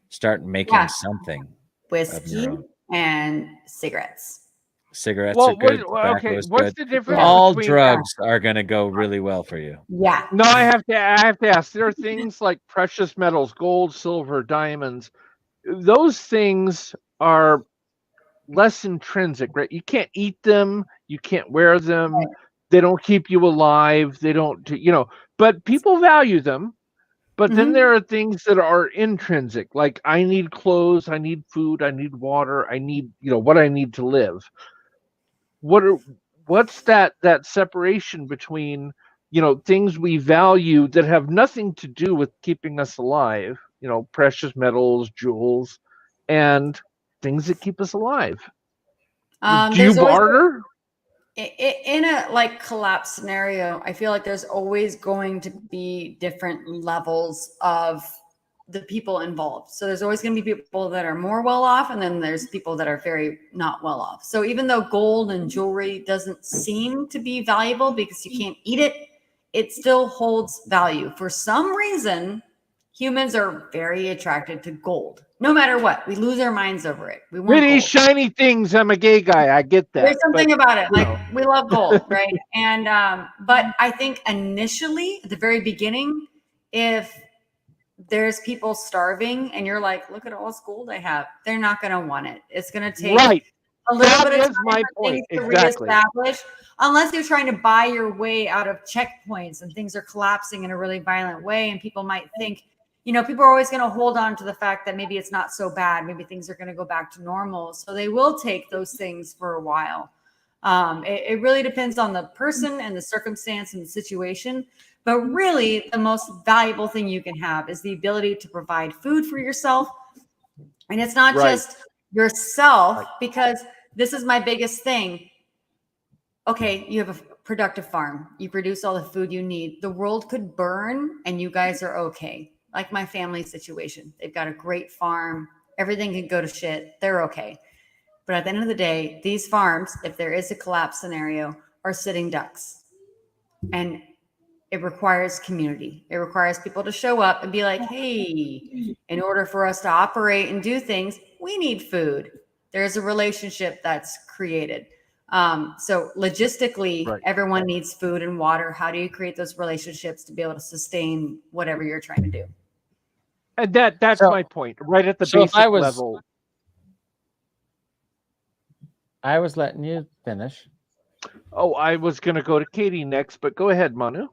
Start making something. Whiskey and cigarettes. Cigarettes are good. Okay, what's the difference? All drugs are going to go really well for you. Yeah. No, I have to ask. There are things like precious metals, gold, silver, diamonds. Those things are less intrinsic, right? You can't eat them. You can't wear them. Right. They don't keep you alive. They don't, but people value them. But then there are things that are intrinsic, like I need clothes, I need food, I need water, I need, what I need to live. What's that separation between, things we value that have nothing to do with keeping us alive, precious metals, jewels, and things that keep us alive? Do you barter? In a collapse scenario, I feel like there's always going to be different levels of the people involved. So there's always going to be people that are more well off, and then there's people that are very not well off. So even though gold and jewelry doesn't seem to be valuable because you can't eat it, it still holds value. For some reason, humans are very attracted to gold. No matter what, we lose our minds over it. We want really gold. Shiny things. I'm a gay guy. I get that. There's something about it. We love gold, right? And but I think initially, at the very beginning, if there's people starving and you're like, look at all this gold I have, they're not going to want it. It's going to take a little bit of time my for point. things to Exactly. reestablish, unless you're trying to buy your way out of checkpoints and things are collapsing in a really violent way, and people might think, people are always going to hold on to the fact that maybe it's not so bad. Maybe things are going to go back to normal. So they will take those things for a while. It really depends on the person and the circumstance and the situation. But really, the most valuable thing you can have is the ability to provide food for yourself. And it's not just yourself, because this is my biggest thing. Okay, you have a productive farm. You produce all the food you need. The world could burn and you guys are okay. Like my family situation. They've got a great farm. Everything can go to shit. They're okay. But at the end of the day, these farms, if there is a collapse scenario, are sitting ducks. And it requires community. It requires people to show up and be like, hey, in order for us to operate and do things, we need food. There's a relationship that's created. So logistically, everyone needs food and water. How do you create those relationships to be able to sustain whatever you're trying to do? And that's my point, right at the basic level. I was letting you finish. Oh, I was going to go to Katie next, but go ahead, Manu.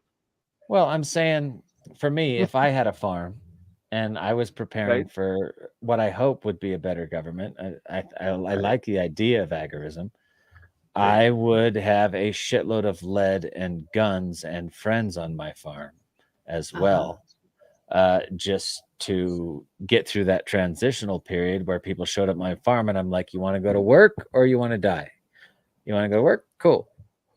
Well, I'm saying, for me, if I had a farm and I was preparing for what I hope would be a better government, I like the idea of agorism. I would have a shitload of lead and guns and friends on my farm, as well, just to get through that transitional period where people showed up my farm and I'm like, you want to go to work or you want to die? You want to go to work? Cool.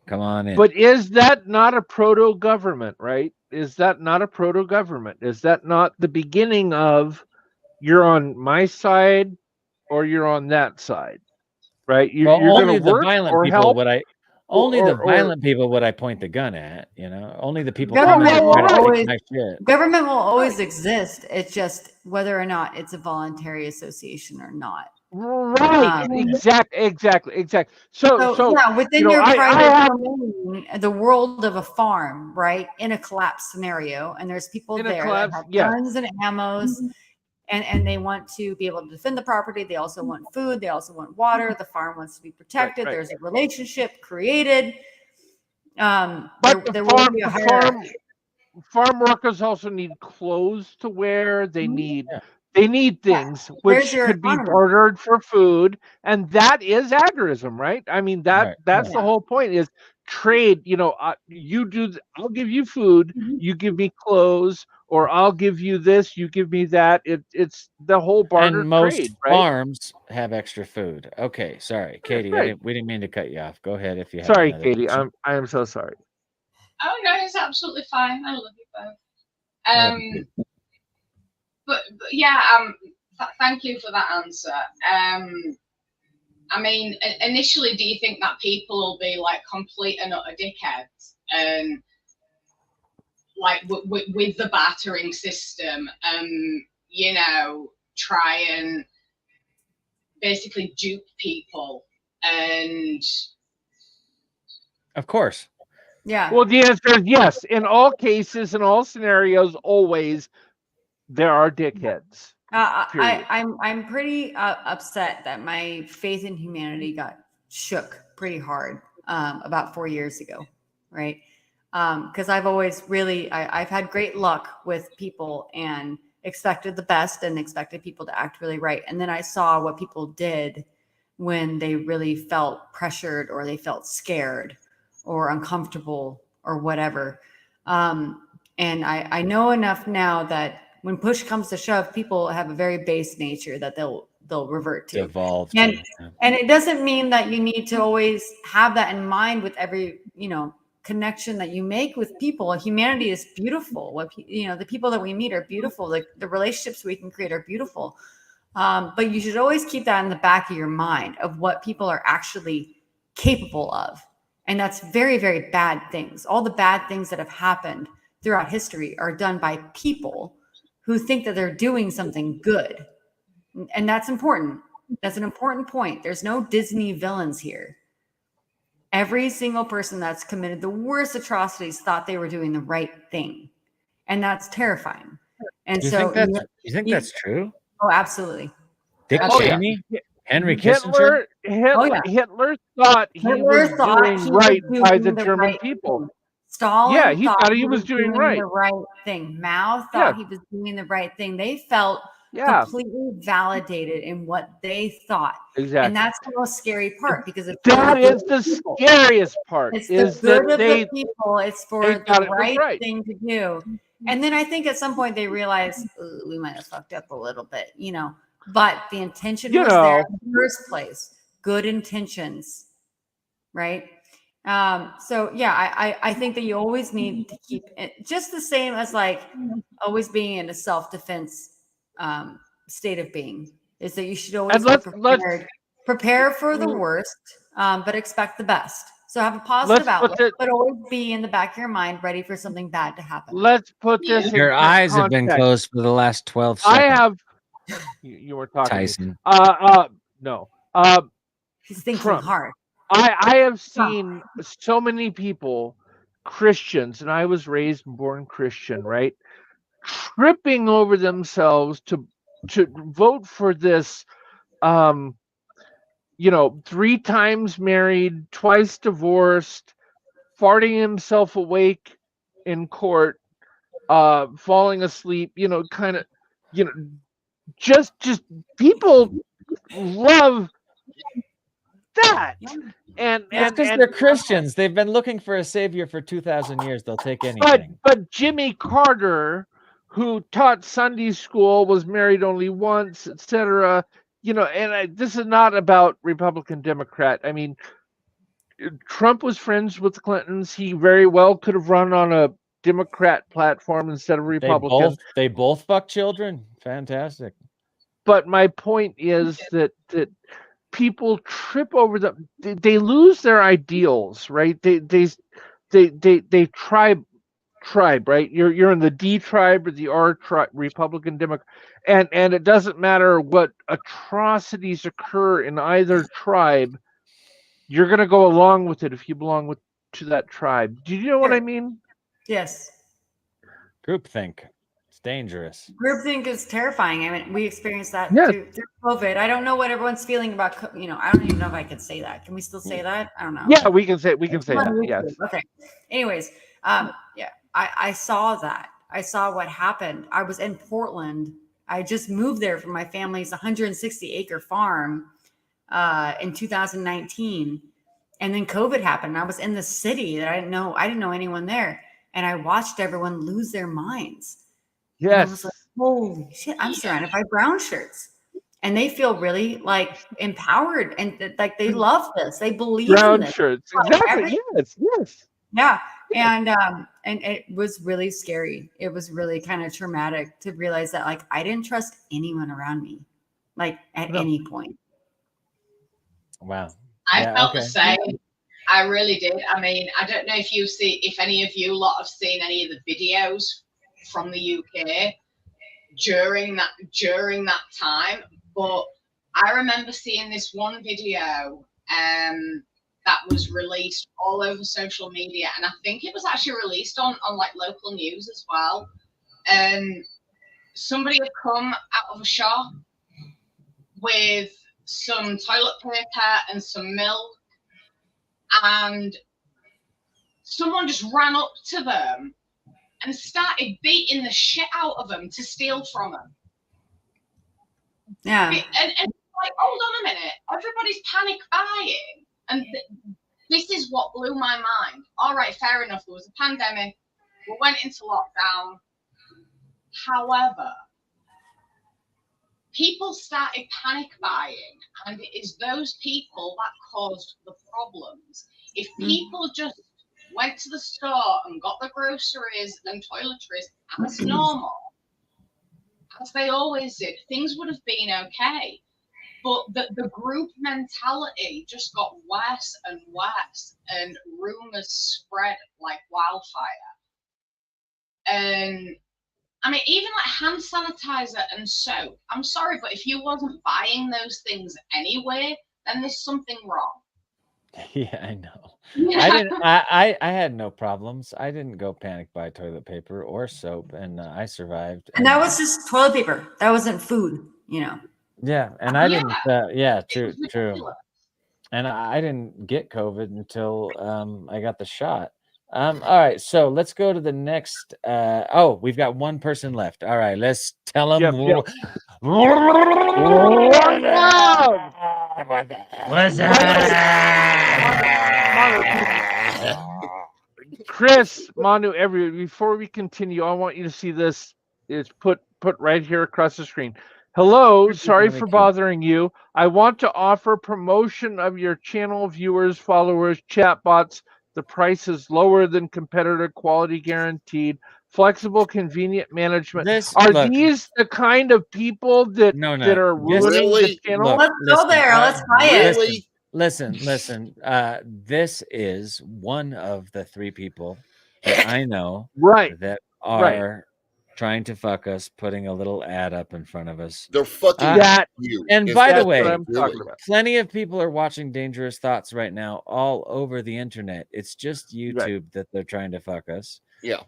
Come on in. But is that not a proto-government, right? Is that not a proto-government? Is that not the beginning of you're on my side or you're on that side, right? You're going to work or help. Violent people would I point the gun at, you know? Only the people Government will always, my shit. government will always exist. It's just whether or not it's a voluntary association or not. Right. Exactly. So yeah, within your private domain, the world of a farm, right, in a collapse scenario, and there's people there that have guns and ammos, and they want to be able to defend the property. They also want food. They also want water. The farm wants to be protected. Right. There's a relationship created. But there will be a hierarchy. Farm workers also need clothes to wear. They need things which could be bartered for food, and that is agorism, right? I mean, that's the whole point is trade. You know, I'll give you food, you give me clothes, or I'll give you this, you give me that. It's the whole barter and most trade, right? Farms have extra food. Okay, sorry, Katie, we didn't mean to cut you off. Go ahead if you have. Sorry, Katie, I am so sorry. Oh no, it's absolutely fine. I love you both. But yeah, thank you for that answer. I mean, initially, do you think that people will be like complete and utter dickheads, and like with the battering system, you know, try and basically dupe people? And of course, yeah. Well, the answer is yes. In all cases, in all scenarios, always. There are dickheads. I'm pretty upset that my faith in humanity got shook pretty hard about 4 years ago, right? Because I've always really I've had great luck with people and expected the best and expected people to act really right, and then I saw what people did when they really felt pressured or they felt scared or uncomfortable or whatever. And I know enough now that when push comes to shove, people have a very base nature that they'll revert to. Evolve. And it doesn't mean that you need to always have that in mind with every, you know, connection that you make with people. Humanity is beautiful. The people that we meet are beautiful. Like the relationships we can create are beautiful. But you should always keep that in the back of your mind of what people are actually capable of. And that's very, very bad things. All the bad things that have happened throughout history are done by people who think that they're doing something good. And that's important. That's an important point. There's no Disney villains here. Every single person that's committed the worst atrocities thought they were doing the right thing. And that's terrifying. And you think that's true? Oh, absolutely. Dick Cheney? Henry Kissinger? Hitler thought he was doing right by the German people. Stalin he thought he was doing the right thing. Mao thought he was doing the right thing. They felt completely validated in what they thought. Exactly. And that's the most scary part because that is the scariest part. It's the good of the people. It's for the right thing to do. And then I think at some point they realized we might have fucked up a little bit, you know, but the intention was there in the first place. Good intentions, right? So yeah, I think that you always need to keep it just the same as like always being in a self-defense state of being is that you should always be prepared. Prepare for the worst, but expect the best. So have a positive outlook, but always be in the back of your mind ready for something bad to happen. Let's put this Your eyes have been closed for the last 12 seconds. I have you were talking Tyson. No. He's thinking hard. I have seen so many people, Christians, and I was raised and born Christian, right? Tripping over themselves to vote for this, 3 times married, twice divorced, farting himself awake in court, falling asleep, just people love that. And That's because they're Christians. They've been looking for a savior for 2,000 years. They'll take anything. But Jimmy Carter, who taught Sunday school, was married only once, etc. And this is not about Republican Democrat. I mean, Trump was friends with the Clintons. He very well could have run on a Democrat platform instead of Republican. They both fuck children. Fantastic. But my point is that people trip over them. They lose their ideals, right? They tribe, right? You're in the D tribe or the R tribe, Republican Democrat, and it doesn't matter what atrocities occur in either tribe. You're going to go along with it if you belong to that tribe. Do you know what I mean? Yes. Groupthink. It's dangerous. Groupthink is terrifying. I mean, we experienced that through COVID. I don't know what everyone's feling about, I don't even know if I could say that. Can we still say that? I don't know. Yeah, we can say that. Yes. Okay. Anyways, I saw that. I saw what happened. I was in Portland. I just moved there from my family's 160-acre farm in 2019. And then COVID happened. I was in the city that I didn't know anyone there. And I watched everyone lose their minds. Yes. And I was like, holy shit, I'm surrounded by brown shirts. And they feel really like empowered and like they love this. They believe brown in this. Shirts. Exactly. Yes. Yeah. And it was really scary. It was really kind of traumatic to realize that like I didn't trust anyone around me, like at any point. Wow. I felt the same. I really did. I mean, I don't know if any of you lot have seen any of the videos from the UK during that time, but I remember seeing this one video that was released all over social media, and I think it was actually released on like local news as well. Somebody had come out of a shop with some toilet paper and some milk, and someone just ran up to them and started beating the shit out of them to steal from them. Yeah. And like, hold on a minute, everybody's panic buying. And this is what blew my mind. All right, fair enough, there was a pandemic, we went into lockdown. However, people started panic buying, and it is those people that caused the problems. If people just went to the store and got the groceries and toiletries as normal, as they always did, things would have been okay. But the group mentality just got worse and worse, and rumors spread like wildfire. And I mean, even like hand sanitizer and soap. I'm sorry, but if you wasn't buying those things anyway, then there's something wrong. Yeah, I know. I had no problems. I didn't go panic buy toilet paper or soap, and I survived. And that was just toilet paper. That wasn't food, Yeah, and I didn't. True. And I didn't get COVID until I got the shot. All right, so let's go to the next. We've got one person left. All right, let's tell them. What's up? Chris, Manu, before we continue, I want you to see this. It's put right here across the screen. Hello, sorry for bothering you. I want to offer promotion of your channel, viewers, followers, chatbots. The price is lower than competitor, quality guaranteed, flexible, convenient management. These the kind of people that are ruining the channel? Let's go there. Let's buy it. Listen. This is one of the three people that I know that are trying to fuck us, putting a little ad up in front of us. They're fucking you. And by the way, plenty of people are watching Dangerous Thoughts right now all over the internet. It's just YouTube that they're trying to fuck us. Yeah.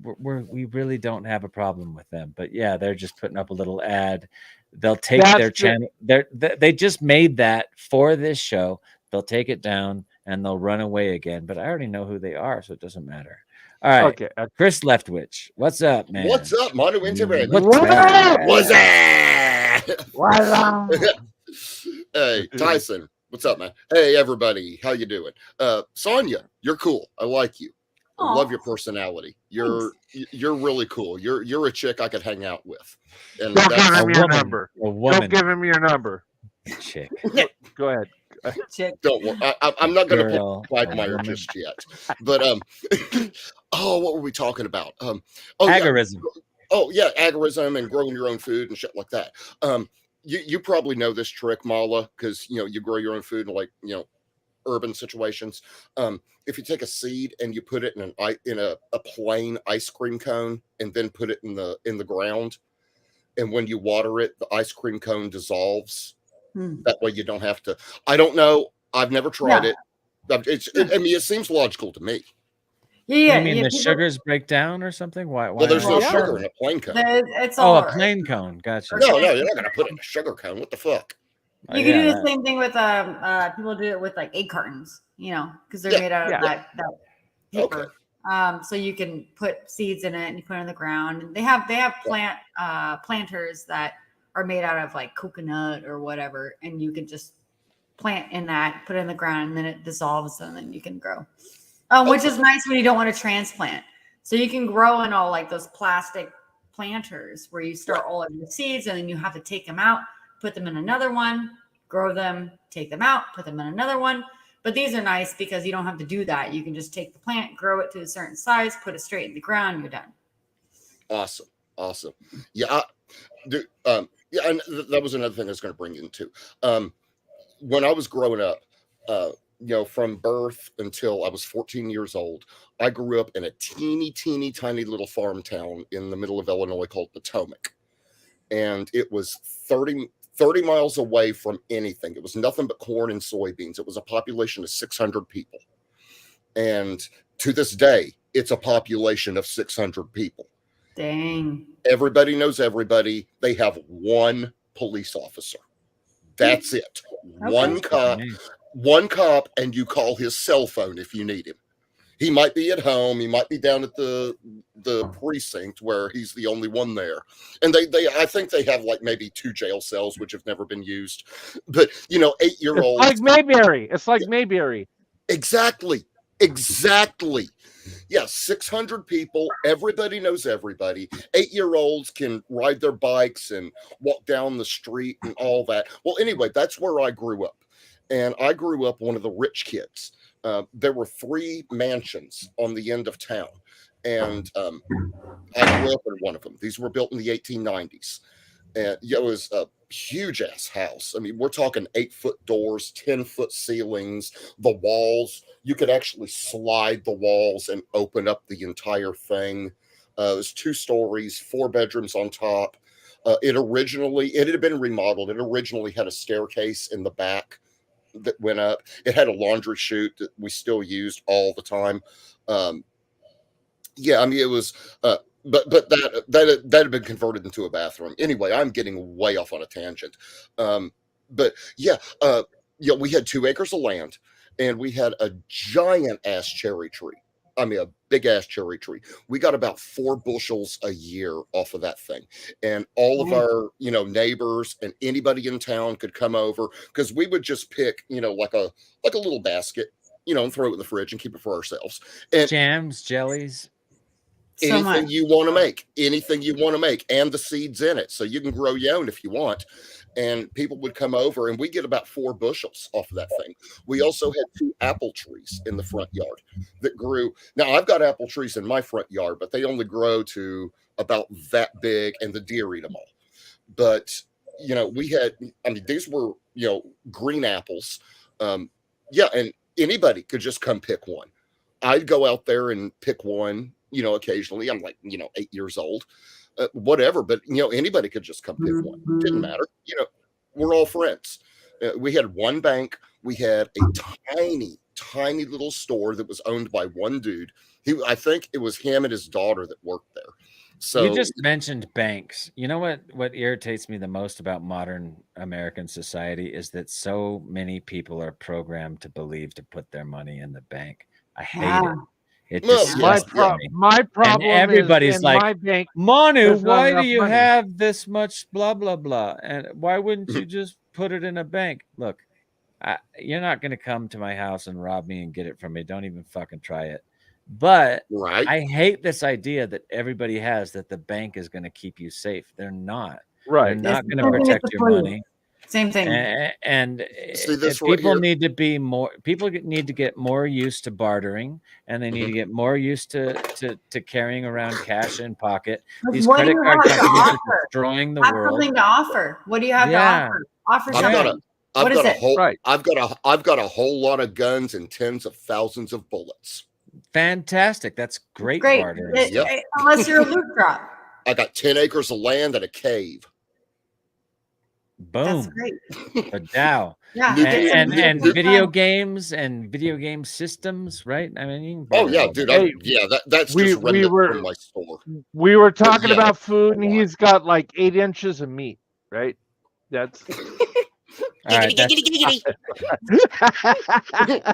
We really don't have a problem with them. But yeah, they're just putting up a little ad. They'll take their channel. They just made that for this show. They'll take it down and they'll run away again. But I already know who they are, so it doesn't matter. All right, okay. Chris Leftwich, what's up, man? What's up, Manu Internet? What's up? What's up? Hey, Tyson, what's up, man? Hey, everybody, how you doing? Sonja, you're cool. I like you. I love your personality. You're really cool. You're a chick I could hang out with. And Don't give that's him your number. A woman. Don't give him your number. Chick. Go ahead. Chick. don't worry. I'm not going to Girl, put a my woman. just yet. But oh, what were we talking about? Agorism. Oh yeah, agorism and growing your own food and shit like that. You probably know this trick, Mala, because you grow your own food in like urban situations. If you take a seed and you put it in a plain ice cream cone and then put it in the ground, and when you water it, the ice cream cone dissolves. That way you don't have to. I don't know. I've never tried it. It seems logical to me. Yeah, you mean the sugars break down or something? Why? Well, there's no sugar in a plain cone. It's all a plain cone. Gotcha. No, you're not gonna put it in a sugar cone. What the fuck? You can do the same thing with people do it with like egg cartons, because they're made out of that paper. Okay. So you can put seeds in it and you put it in the ground. And they have planters that are made out of like coconut or whatever, and you can just plant in that, put it in the ground, and then it dissolves and then you can grow. Which is nice when you don't want to transplant. So you can grow in all like those plastic planters where you start all of the seeds and then you have to take them out, put them in another one, grow them, take them out, put them in another one. But these are nice because you don't have to do that. You can just take the plant, grow it to a certain size, put it straight in the ground, you're done. Awesome. Yeah. And that was another thing I was going to bring into. When I was growing up, from birth until I was 14 years old, I grew up in a teeny tiny little farm town in the middle of Illinois called Potomac. And it was 30 miles away from anything. It was nothing but corn and soybeans. It was a population of 600 people. And to this day, it's a population of 600 people. Dang. Everybody knows everybody. They have one police officer. That's it. Okay. One cop, and you call his cell phone if you need him. He might be at home. He might be down at the precinct where he's the only one there. And I think they have like maybe 2 jail cells, which have never been used. But 8-year-olds. It's like Mayberry. It's like Mayberry. Exactly. Yeah, 600 people. Everybody knows everybody. 8-year-olds can ride their bikes and walk down the street and all that. Well, anyway, that's where I grew up. And I grew up one of the rich kids. There were 3 mansions on the end of town. And I grew up in one of them. These were built in the 1890s. And it was a huge ass house. I mean, we're talking 8-foot doors, 10-foot ceilings, the walls. You could actually slide the walls and open up the entire thing. It was 2 stories, 4 bedrooms on top. It had been remodeled. It originally had a staircase in the back that went up. It had a laundry chute that we still used all the time. It was but that had been converted into a bathroom. Anyway, I'm getting way off on a tangent. We had 2 acres of land, and we had a giant ass cherry tree. I mean, a big ass cherry tree. We got about 4 bushels a year off of that thing. And all of our, neighbors and anybody in town could come over, because we would just pick, like a little basket, and throw it in the fridge and keep it for ourselves. And jams, jellies. Anything you want to make, and the seeds in it. So you can grow your own if you want. And people would come over, and we get about 4 bushels off of that thing. We also had 2 apple trees in the front yard that grew. Now, I've got apple trees in my front yard, but they only grow to about that big, and the deer eat them all. But, these were, green apples. And anybody could just come pick one. I'd go out there and pick one, occasionally. I'm like, 8 years old. Whatever, but anybody could just come pick one. It didn't matter. We're all friends. We had one bank. We had a tiny little store that was owned by one dude. I think it was him and his daughter that worked there. So you just mentioned banks. You know what irritates me the most about modern American society is that so many people are programmed to believe to put their money in the bank. I hate it. My problem and everybody's is like, my bank, Manu, why do you money. have this much blah blah blah, and why wouldn't you just put it in a bank. Look, you're not going to come to my house and rob me and get it from me. Don't even fucking try it. But Right. I hate this idea that everybody has that the bank is going to keep you safe. They're not. Right. They're not going to protect your money. Same thing. And See this right people here? need to be more. People need to get more used to bartering, and they need to get more used to carrying around cash in pocket. These What do credit you card have to companies are offer? destroying the Have world. something to offer. What do you have to offer? Offer something. I've got a whole Right. I've got a whole lot of guns and tens of thousands of bullets. Fantastic. That's great Great. bartering. Yep. Unless you're a loot drop. I got 10 acres of land and a cave. That's Boom. great. A Dow. Yeah. And video games and video game systems, right? I mean, you can Oh barter yeah, all dude. that. That's we just remnant were- from my store. We were talking yeah, about food, and a lot. he's got like 8 inches of meat, right? That's All right,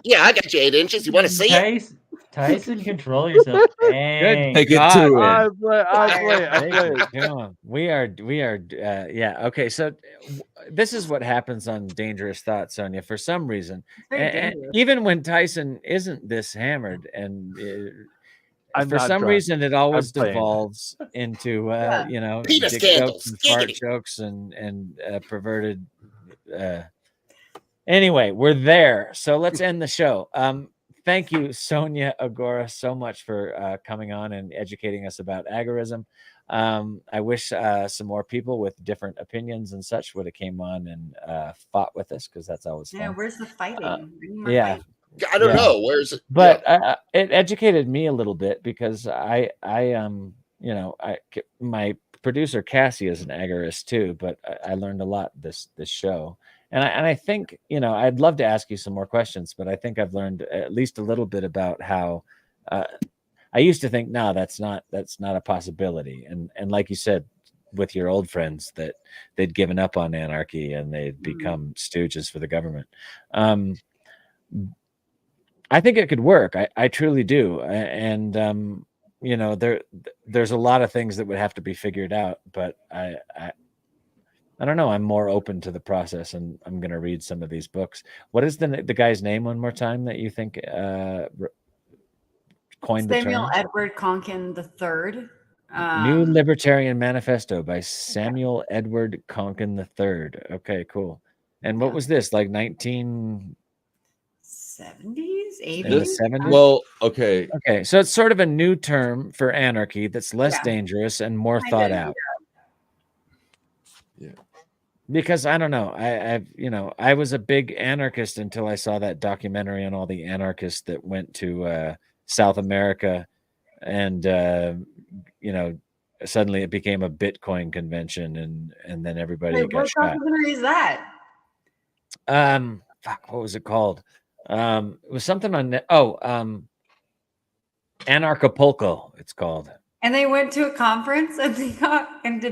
Yeah, I got you 8 inches. You want to see it? Tyson, control yourself. Dang. Take it God. to it. I play. We are yeah, okay, so this is what happens on Dangerous Thoughts, Sonia, for some reason. And even when Tyson isn't this hammered, and for some drunk. reason it always I'm playing. devolves into you know, Penis dick candles. jokes and fart Giggity. jokes and perverted anyway, we're there, so let's end the show. Thank you, Sonja Agora, so much for coming on and educating us about agorism. I wish some more people with different opinions and such would have came on and fought with us, because that's always fun. Yeah, where's the fighting? Yeah. I don't know. Where's it? But it educated me a little bit, because I you know, my producer Cassie is an agorist too, but I learned a lot this show. And I think, you know, I'd love to ask you some more questions, but I think I've learned at least a little bit about how I used to think, no, that's not a possibility. And like you said, with your old friends, that they'd given up on anarchy and they'd become stooges for the government. I think it could work. I truly do. And you know, there's a lot of things that would have to be figured out, but I don't know. I'm more open to the process, and I'm going to read some of these books. What is the guy's name one more time that you think coined the term? Samuel Edward Konkin III. New Libertarian Manifesto by Samuel Edward Konkin III. Okay, cool. And what was this, like 1970s, 80s? 70s? Well, okay. Okay, so it's sort of a new term for anarchy that's less dangerous and more thought out. Yeah. Because I don't know, I was a big anarchist until I saw that documentary on all the anarchists that went to South America, and you know, suddenly it became a Bitcoin convention, and then everybody got what shot. documentary is that? Fuck, what was it called? It was something on Anarchapulco, it's called. And they went to a conference and they did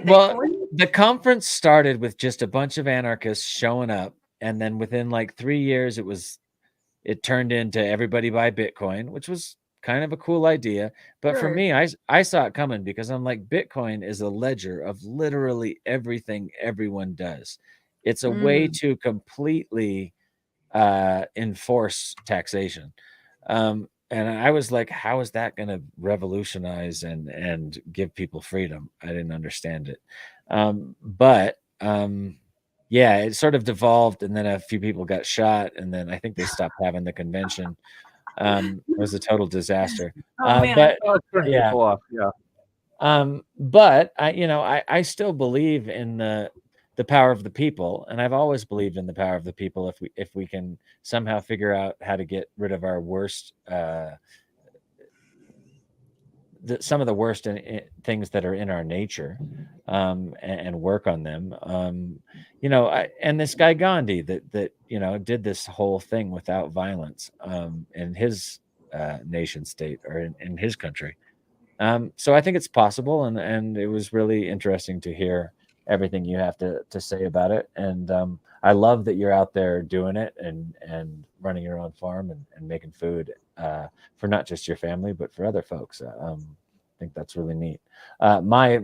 Bitcoin? Well, the conference started with just a bunch of anarchists showing up, and then within like 3 years, it turned into everybody buy Bitcoin, which was kind of a cool idea. But for me, I saw it coming, because I'm like, Bitcoin is a ledger of literally everything everyone does. It's a way to completely enforce taxation. And I was like, how is that going to revolutionize and give people freedom? I didn't understand it. But yeah, it sort of devolved, and then a few people got shot, and then I think they stopped having the convention. It was a total disaster. But yeah. But I still believe in the power of the people, and I've always believed in the power of the people. If we can somehow figure out how to get rid of our worst, some of the worst things that are in our nature, and work on them. And this guy Gandhi that did this whole thing without violence in his nation state, or in his country. So I think it's possible, and it was really interesting to hear everything you have to say about it. And I love that you're out there doing it and running your own farm and making food for not just your family, but for other folks. I think that's really neat. My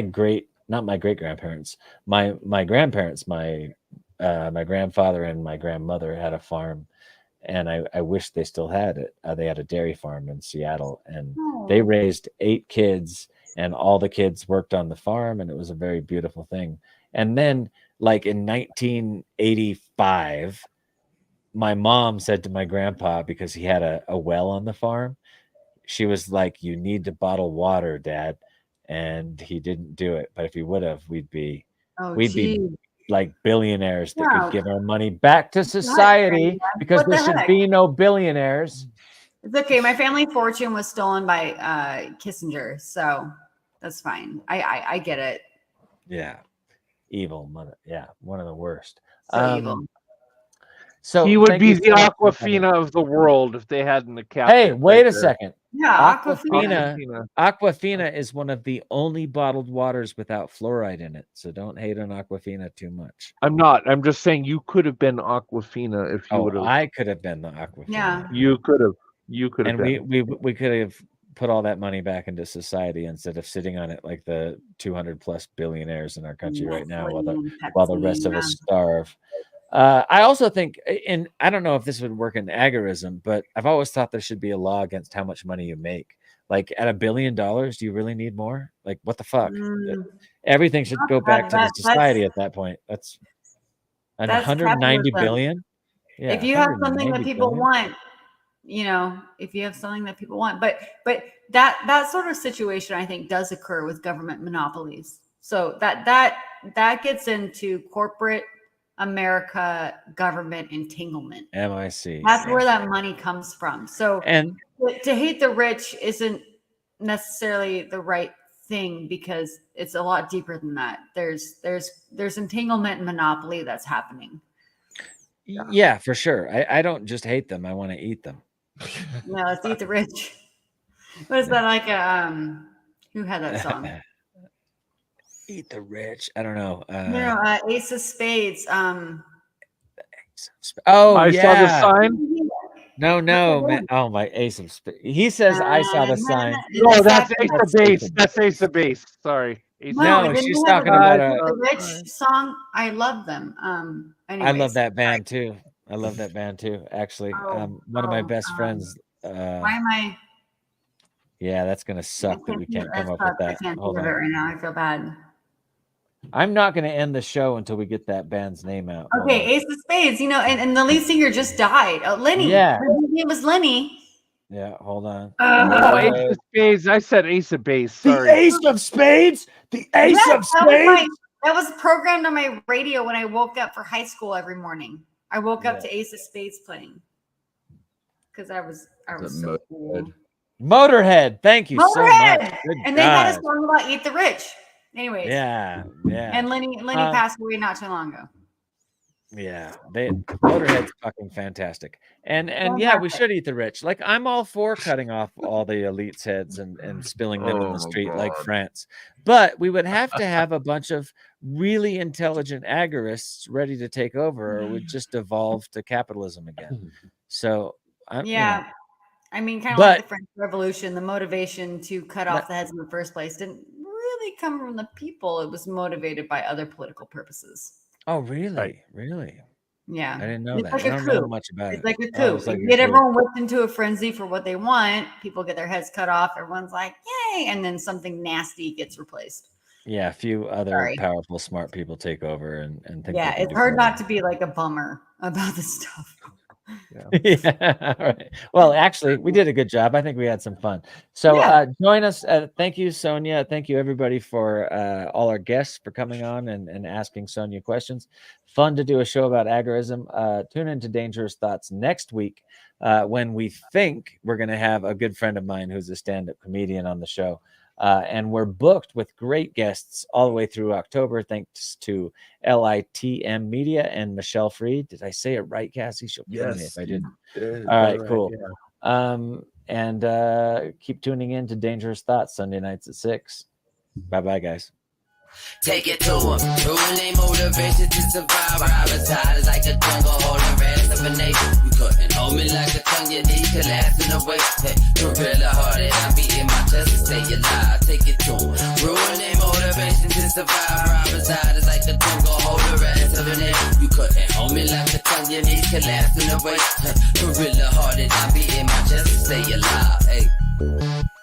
great not my great grandparents, my grandparents, my grandfather and my grandmother had a farm, and I wish they still had it. They had a dairy farm in Seattle, and they raised 8 kids, and all the kids worked on the farm, and it was a very beautiful thing. And then, like in 1985, my mom said to my grandpa, because he had a well on the farm, she was like, "You need to bottle water, Dad," and he didn't do it. But if he would have, we'd be like billionaires that could give our money back to society, because there should be no billionaires. It's okay. My family fortune was stolen by Kissinger, so that's fine. I get it. Yeah, evil mother. Yeah, one of the worst. So evil. So he would be the Aquafina of the world if they hadn't a captain. Hey, wait a second. Yeah, Aquafina is one of the only bottled waters without fluoride in it. So don't hate on Aquafina too much. I'm not. I'm just saying you could have been Aquafina if you would have. I could have been the Aquafina. Yeah. You could have. You could have. And we could have put all that money back into society instead of sitting on it like the 200 plus billionaires in our country right now, while the rest of us starve. I also think, and I don't know if this would work in agorism, but I've always thought there should be a law against how much money you make. Like at $1 billion, do you really need more? Like what the fuck? Everything should go back to the society at that point. That's 190 billion. Yeah, if you have something that people want, if you have something that people want, but that sort of situation, I think, does occur with government monopolies. So that gets into corporate America government entanglement. MIC. That's where that money comes from. So to hate the rich isn't necessarily the right thing, because it's a lot deeper than that. There's entanglement and monopoly that's happening. Yeah, for sure. I don't just hate them. I want to eat them. No, let's eat the rich. What is that like? Who had that song? Eat the rich. I don't know. Ace of Spades. Oh, I saw the sign. No, man. Oh, my Ace of Spades. He says I saw the sign. No, that's Ace of Base. That's Ace of Base. Sorry. No, she's talking about the rich song. I love them. I love that band too. Actually, one of my best friends. Why am I? Yeah, that's gonna suck that we can't come up with that. I can't think of it right now. I feel bad. I'm not going to end the show until we get that band's name out. Okay, Ace of Spades, and the lead singer just died. Lenny. Yeah. His name was Lenny. Yeah, hold on. Ace of Spades. I said Ace of Base. Sorry. The Ace of Spades? The Ace of Spades? That was programmed on my radio when I woke up for high school every morning. I woke up to Ace of Spades playing. Because I was so cool. Motorhead. Thank you so much. And they had a song about Eat the Rich. Anyways. Yeah. And Lenny passed away not too long ago. Yeah, Motorhead's fucking fantastic. And yeah, we should eat the rich. Like, I'm all for cutting off all the elites' heads and spilling them in the street like France. But we would have to have a bunch of really intelligent agorists ready to take over, or we'd just devolve to capitalism again. So I mean, kind of like the French Revolution, the motivation to cut off the heads in the first place didn't really come from the people. It was motivated by other political purposes. Oh, really? Really? Yeah. I didn't know it's that. Like I don't know much about it. It's like a coup. Like you get everyone whipped into a frenzy for what they want. People get their heads cut off. Everyone's like, yay. And then something nasty gets replaced. Yeah. A few other powerful, smart people take over and think. Yeah. It's hard not to be like a bummer about this stuff. Yeah. All right. Well, actually, we did a good job. I think we had some fun. So join us. Thank you, Sonja. Thank you, everybody, for all our guests for coming on and asking Sonja questions. Fun to do a show about agorism. Tune into Dangerous Thoughts next week when we think we're going to have a good friend of mine who's a stand-up comedian on the show. And we're booked with great guests all the way through October, thanks to LITM Media and Michelle Freed. Did I say it right, Cassie? She'll kill me if I didn't. All right, cool. Yeah. And keep tuning in to Dangerous Thoughts Sunday nights at 6. Bye-bye, guys. Take it to them. Ruining motivation to survive. Privatize like a jungle holding rest of a nation. You couldn't hold me like a tongue, your knee collapsing away. Hey, gorilla hearted, I be in my chest to stay alive. Take it to them. Ruining motivation to survive. Robber's side is like a jungle, hold the rest of an age. You couldn't hold me like a tongue, your knees collapse in the way. Gorilla hearted, I'm beating my chest to stay alive. Hey.